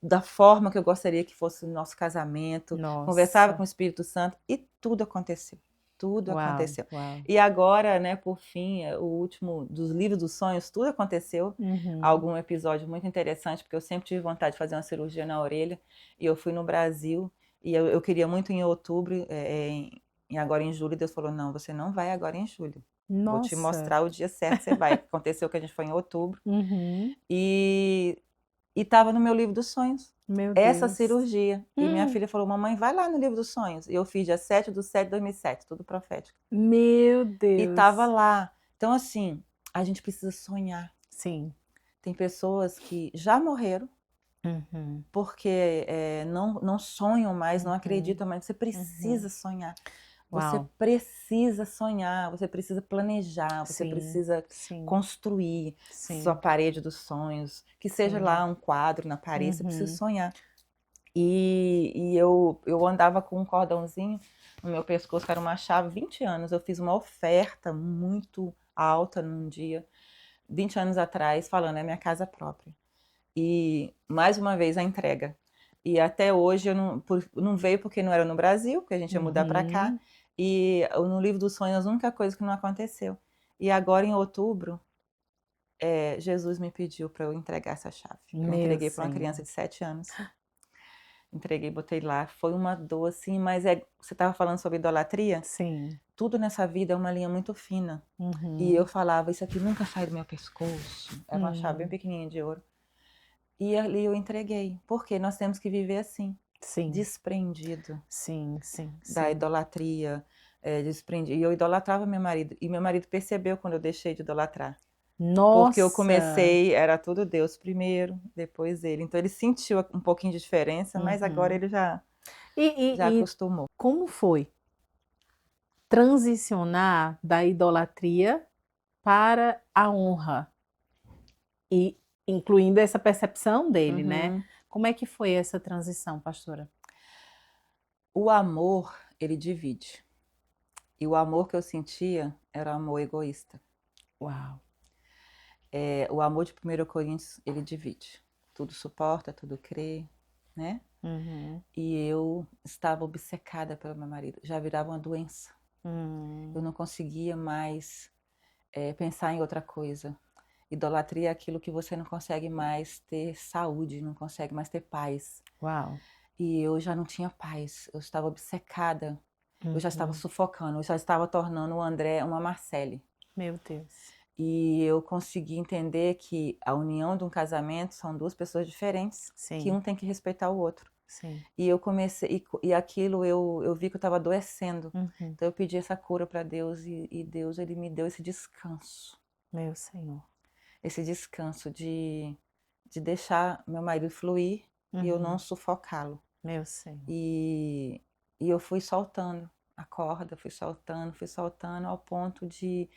da forma que eu gostaria que fosse o nosso casamento. Conversava com Nossa. o Espírito Santo e tudo aconteceu. Tudo Uau, aconteceu. uau. E agora, né, por fim, o último dos livros dos sonhos, tudo aconteceu. Algum episódio muito interessante, porque eu sempre tive vontade de fazer uma cirurgia na orelha. E eu fui no Brasil, e eu queria muito em outubro, e agora em julho, Deus falou, não, você não vai agora em julho. Vou te Nossa. mostrar o dia certo que você vai. Aconteceu que a gente foi em outubro. Uhum. E estava no meu livro dos sonhos, Meu essa Deus. cirurgia. E minha filha falou, mamãe, vai lá no livro dos sonhos. E eu fiz dia 7/7/2007, tudo profético. Meu E estava Deus. lá. Então, assim, a gente precisa sonhar. Sim. Tem pessoas que já morreram, Uhum. porque não sonham mais, não Uhum. acreditam mais. Você precisa sonhar. Você Uau. precisa sonhar, você precisa planejar, você Sim, precisa sim, construir sua sim, parede dos sonhos, que seja sim. lá um quadro na parede, você precisa Uhum. sonhar. E eu andava com um cordãozinho no meu pescoço, que era uma chave, 20 anos. Eu fiz uma oferta muito alta num dia, 20 anos atrás, falando, é minha casa própria. E, mais uma vez, a entrega. E até hoje eu não veio porque não era no Brasil, porque a gente ia mudar para cá. Uhum. E no livro dos sonhos, a única coisa que não aconteceu. E agora, em outubro, Jesus me pediu para eu entregar essa chave. Eu Meu entreguei para uma Senhor. criança de 7 anos. Entreguei, botei lá. Foi uma dor, assim, mas você estava falando sobre idolatria? Sim. Tudo nessa vida é uma linha muito fina. E eu Uhum. falava, isso aqui nunca sai do meu pescoço. Era uma chave bem pequenininha de ouro. E ali eu entreguei. Porque nós temos que viver assim, Sim, desprendido sim, sim, da sim. idolatria, desprendido. E eu idolatrava meu marido. E meu marido percebeu quando eu deixei de idolatrar. Porque eu Nossa! comecei, era tudo Deus primeiro, depois ele. Então ele sentiu um pouquinho de diferença, mas agora Uhum. ele já E acostumou. como foi transicionar da idolatria para a honra? E incluindo essa percepção dele, né? Uhum. Como é que foi essa transição, pastora? O amor, ele divide. E o amor que eu sentia era um amor egoísta. Uau. O amor de 1 Coríntios, ele divide. Tudo suporta, tudo crê, né? Uhum. E eu estava obcecada pelo meu marido. Já virava uma doença. Eu não conseguia mais pensar em outra coisa. Idolatria é aquilo que você não consegue mais ter saúde, não consegue mais ter paz. Uau. E eu já não tinha paz. Eu estava obcecada. Eu já estava Uhum. sufocando. Eu já estava tornando o André uma Marcele. Meu Deus. E eu consegui entender que a união de um casamento são duas pessoas diferentes, que Sim, um tem que respeitar o outro. sim. E eu comecei, e aquilo eu vi que eu estava adoecendo. Uhum. Então eu pedi essa cura para Deus e Deus ele me deu esse descanso. Meu Senhor. Esse descanso de deixar meu marido fluir e eu não sufocá-lo. Meu Senhor. E eu fui soltando a corda, fui soltando ao ponto de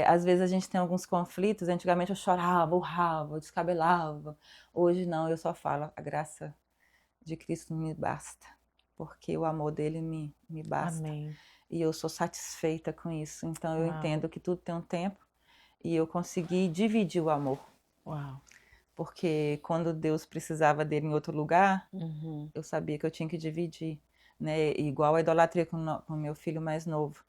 às vezes a gente tem alguns conflitos, antigamente eu chorava, urrava, descabelava. Hoje não, eu só falo, a graça de Cristo me basta, porque o amor dele me basta. Amém. E eu sou satisfeita com isso. Então eu Uau. entendo que tudo tem um tempo e eu consegui dividir o amor. Uau. Porque quando Deus precisava dele em outro lugar, Uhum. eu sabia que eu tinha que dividir. Né? Igual a idolatria com o meu filho mais novo.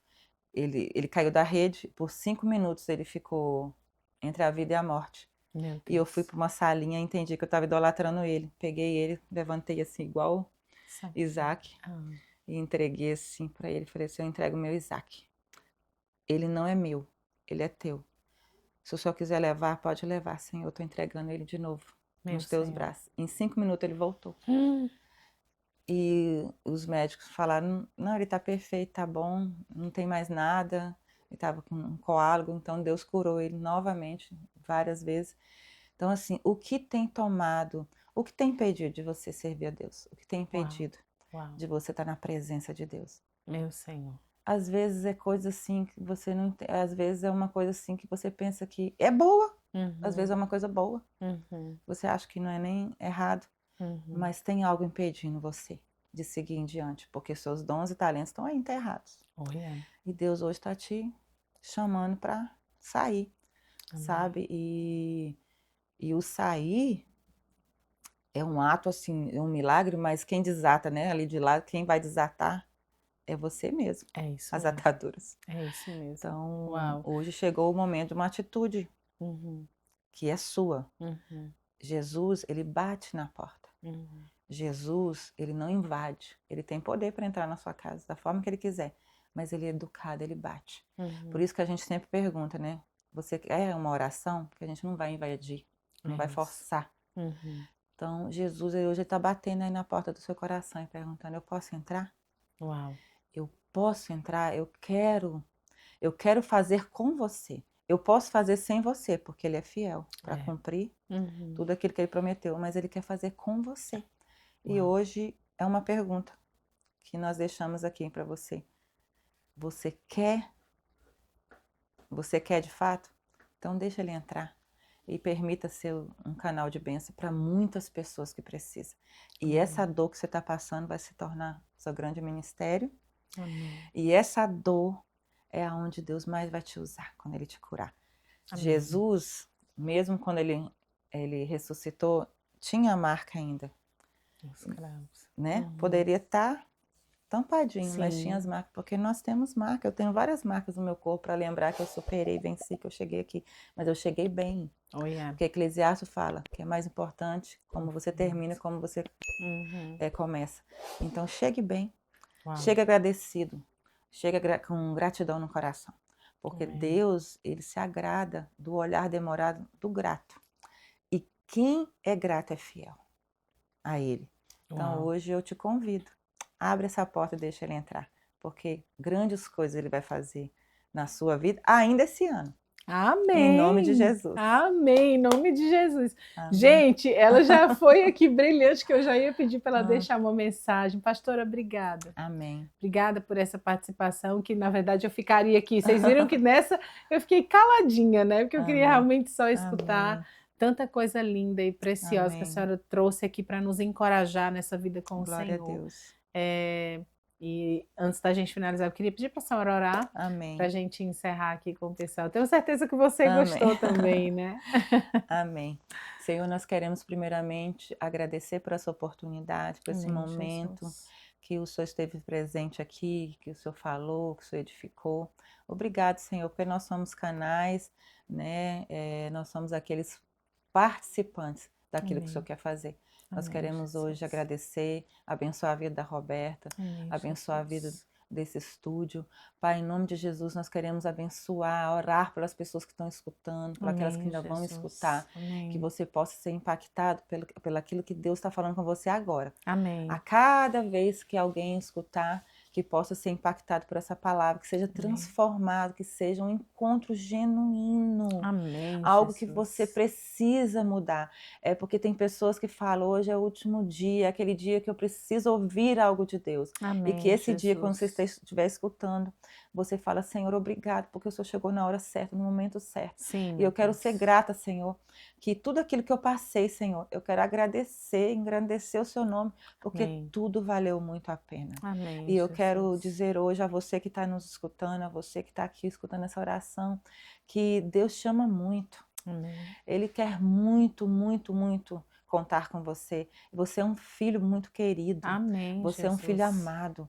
Ele caiu da rede, por 5 minutos ele ficou entre a vida e a morte. Meu E eu fui Deus. para uma salinha e entendi que eu estava idolatrando ele. Peguei ele, levantei assim, igual Sabe? Isaac, Ah, e entreguei assim para ele. Falei assim: eu entrego meu Isaac. Ele não é meu, ele é teu. Se o senhor quiser levar, pode levar, Senhor. Eu estou entregando ele de novo meu nos teus Senhor. braços. Em 5 minutos ele voltou. Hum. E os médicos falaram: não, ele está perfeito, tá bom, não tem mais nada. Ele estava com um coágulo, então Deus curou ele novamente, várias vezes. Então, assim, o que tem tomado, o que tem impedido de você servir a Deus? O que tem Uau. impedido Uau. de você estar na presença de Deus? Meu Senhor. Às vezes é coisa assim que você não entende, às vezes é uma coisa assim que você pensa que é boa, às vezes é uma coisa boa. Uhum. Você acha que não é nem errado, Uhum. mas tem algo impedindo você de seguir em diante, porque seus dons e talentos estão aí enterrados. Olha. E Deus hoje está te chamando para sair, Amém. sabe? E o sair é um ato, assim, é um milagre, mas quem desata, né? Ali de lá, quem vai desatar é você mesmo, É isso as mesmo. ataduras. É isso mesmo. Então, Uau. hoje chegou o momento de uma atitude que é sua. Jesus, ele bate na porta. Jesus, ele não invade. Ele tem poder para entrar na sua casa da forma que ele quiser, mas ele é educado, ele bate. Por isso que a gente sempre pergunta, né? Você quer uma oração? Porque a gente não vai invadir, não vai isso. forçar. Então, Jesus, ele hoje está batendo aí na porta do seu coração e perguntando: eu posso entrar? Uau. Eu posso entrar? Eu quero fazer com você. Eu posso fazer sem você, porque ele é fiel para cumprir tudo aquilo que ele prometeu, mas ele quer fazer com você. E Uau. hoje é uma pergunta que nós deixamos aqui para você. Você quer? Você quer de fato? Então deixa ele entrar e permita ser um canal de bênção para muitas pessoas que precisam. E essa dor que você está passando vai se tornar seu grande ministério. Amém. E essa dor é aonde Deus mais vai te usar quando ele te curar. Amém. Jesus, mesmo quando ele ressuscitou, tinha a marca ainda, né? Poderia estar tampadinho, mas tinha as marcas, porque nós temos marca. Eu tenho várias marcas no meu corpo para lembrar que eu superei, venci, que eu cheguei aqui, mas eu cheguei bem. Porque Eclesiastes fala que é mais importante como você termina, como você começa. Então chegue bem, chegue agradecido, chega com gratidão no coração, porque Deus, ele se agrada do olhar demorado do grato. E quem é grato é fiel a ele. Então hoje eu te convido, abre essa porta e deixa ele entrar, porque grandes coisas ele vai fazer na sua vida ainda esse ano. Amém. Em nome de Jesus. Amém, em nome de Jesus. Amém. Gente, ela já foi aqui brilhante, que eu já ia pedir para ela deixar uma mensagem. Pastora, obrigada. Amém. Obrigada por essa participação, que na verdade eu ficaria aqui. Vocês viram que nessa eu fiquei caladinha, né? Porque eu queria realmente só escutar tanta coisa linda e preciosa que a senhora trouxe aqui para nos encorajar nessa vida com Glória o Senhor. A Deus. E antes da gente finalizar, eu queria pedir para a senhora orar para a gente encerrar aqui com o pessoal. Tenho certeza que você gostou também, né? Amém. Senhor, nós queremos primeiramente agradecer por essa oportunidade, por esse momento que o Senhor esteve presente aqui, que o Senhor falou, que o Senhor edificou. Obrigado, Senhor, porque nós somos canais, né? Nós somos aqueles participantes daquilo que o Senhor quer fazer. Nós queremos hoje agradecer, abençoar a vida da Roberta, abençoar a vida desse estúdio. Pai, em nome de Jesus, nós queremos abençoar, orar pelas pessoas que estão escutando, por aquelas que ainda vão escutar, que você possa ser impactado pelo aquilo que Deus está falando com você agora. Amém. A cada vez que alguém escutar, que possa ser impactado por essa palavra, que seja transformado, que seja um encontro genuíno. Amém, algo que você precisa mudar. É porque tem pessoas que falam, hoje é o último dia, é aquele dia que eu preciso ouvir algo de Deus. Amém, e que esse dia, quando você estiver escutando, você fala, Senhor, obrigado, porque o Senhor chegou na hora certa, no momento certo. Sim, e eu quero ser grata, Senhor, que tudo aquilo que eu passei, Senhor, eu quero agradecer, engrandecer o seu nome, porque tudo valeu muito a pena. Amém, e eu quero dizer hoje a você que está nos escutando, a você que está aqui escutando essa oração, que Deus chama muito. Amém. Ele quer muito, muito, muito contar com você. Você é um filho muito querido. Amém, você é um filho amado.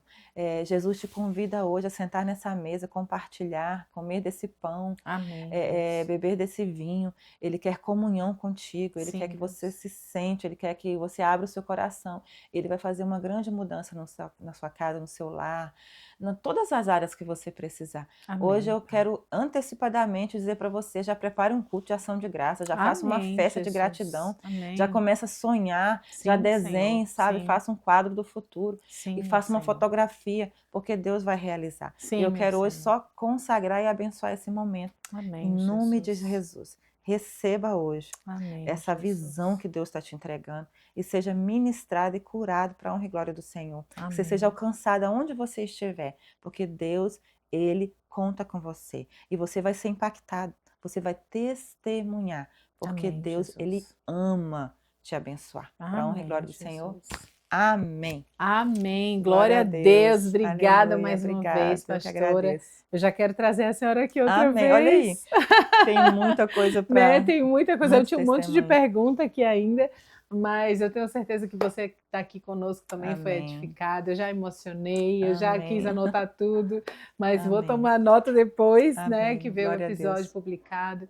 Jesus te convida hoje a sentar nessa mesa, compartilhar, comer desse pão, Amém, beber desse vinho. Ele quer comunhão contigo, ele quer que você se sente, ele quer que você abra o seu coração. Ele vai fazer uma grande mudança na sua casa, no seu lar, em todas as áreas que você precisar. Amém, hoje eu quero antecipadamente dizer para você, já prepare um culto de ação de graça, já faça uma festa de gratidão, já começa a sonhar, já desenhe, sabe? Faça um quadro do futuro e faça uma fotografia, porque Deus vai realizar. e eu quero hoje só consagrar e abençoar esse momento. Amém, em nome de Jesus. Receba hoje essa Jesus. visão que Deus está te entregando e seja ministrado e curado para a honra e glória do Senhor. Amém. Que você seja alcançado aonde você estiver, porque Deus, Ele conta com você. E você vai ser impactado, você vai testemunhar, porque Amém, Deus, Jesus. Ele ama te abençoar. Para a honra e glória do Jesus. Senhor. Amém. Amém. Glória a Deus. Obrigada Aleluia, mais uma obrigada, vez, eu que pastora. agradeço. Eu já quero trazer a senhora aqui outra Amém, olha aí. vez. Tem muita coisa Né? para Tem muita coisa. Eu muitos tinha um monte de testemunhos. pergunta aqui ainda, mas eu tenho certeza que você que está aqui conosco também foi Amém. edificado. Eu já emocionei, eu já quis Amém. anotar tudo, mas vou Amém. tomar nota depois, né, Amém. que vê o Glória a episódio Deus. publicado.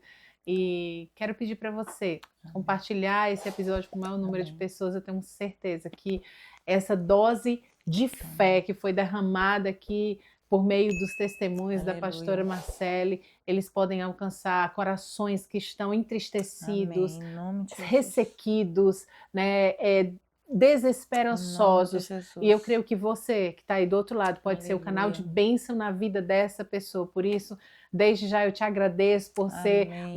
E quero pedir para você compartilhar esse episódio com o maior número de Amém. pessoas. Eu tenho certeza que essa dose de fé que foi derramada aqui por meio dos testemunhos da Aleluia. pastora Marcele, eles podem alcançar corações que estão entristecidos, Amém. Em nome de Jesus. ressequidos, né, desesperançosos. Em nome de Jesus. E eu creio que você que está aí do outro lado pode ser o canal de Aleluia. bênção na vida dessa pessoa. Por isso, desde já eu te agradeço por ser Amém.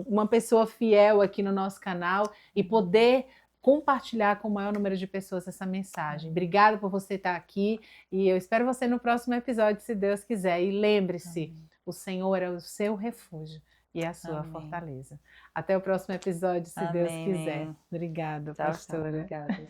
uma pessoa fiel aqui no nosso canal e poder compartilhar com o maior número de pessoas essa mensagem. Obrigada por você estar aqui e eu espero você no próximo episódio, se Deus quiser. E lembre-se, Amém. o Senhor é o seu refúgio e a sua Amém. fortaleza. Até o próximo episódio, se Deus Amém. quiser. Obrigada, Tchau, tchau. pastora. Obrigada.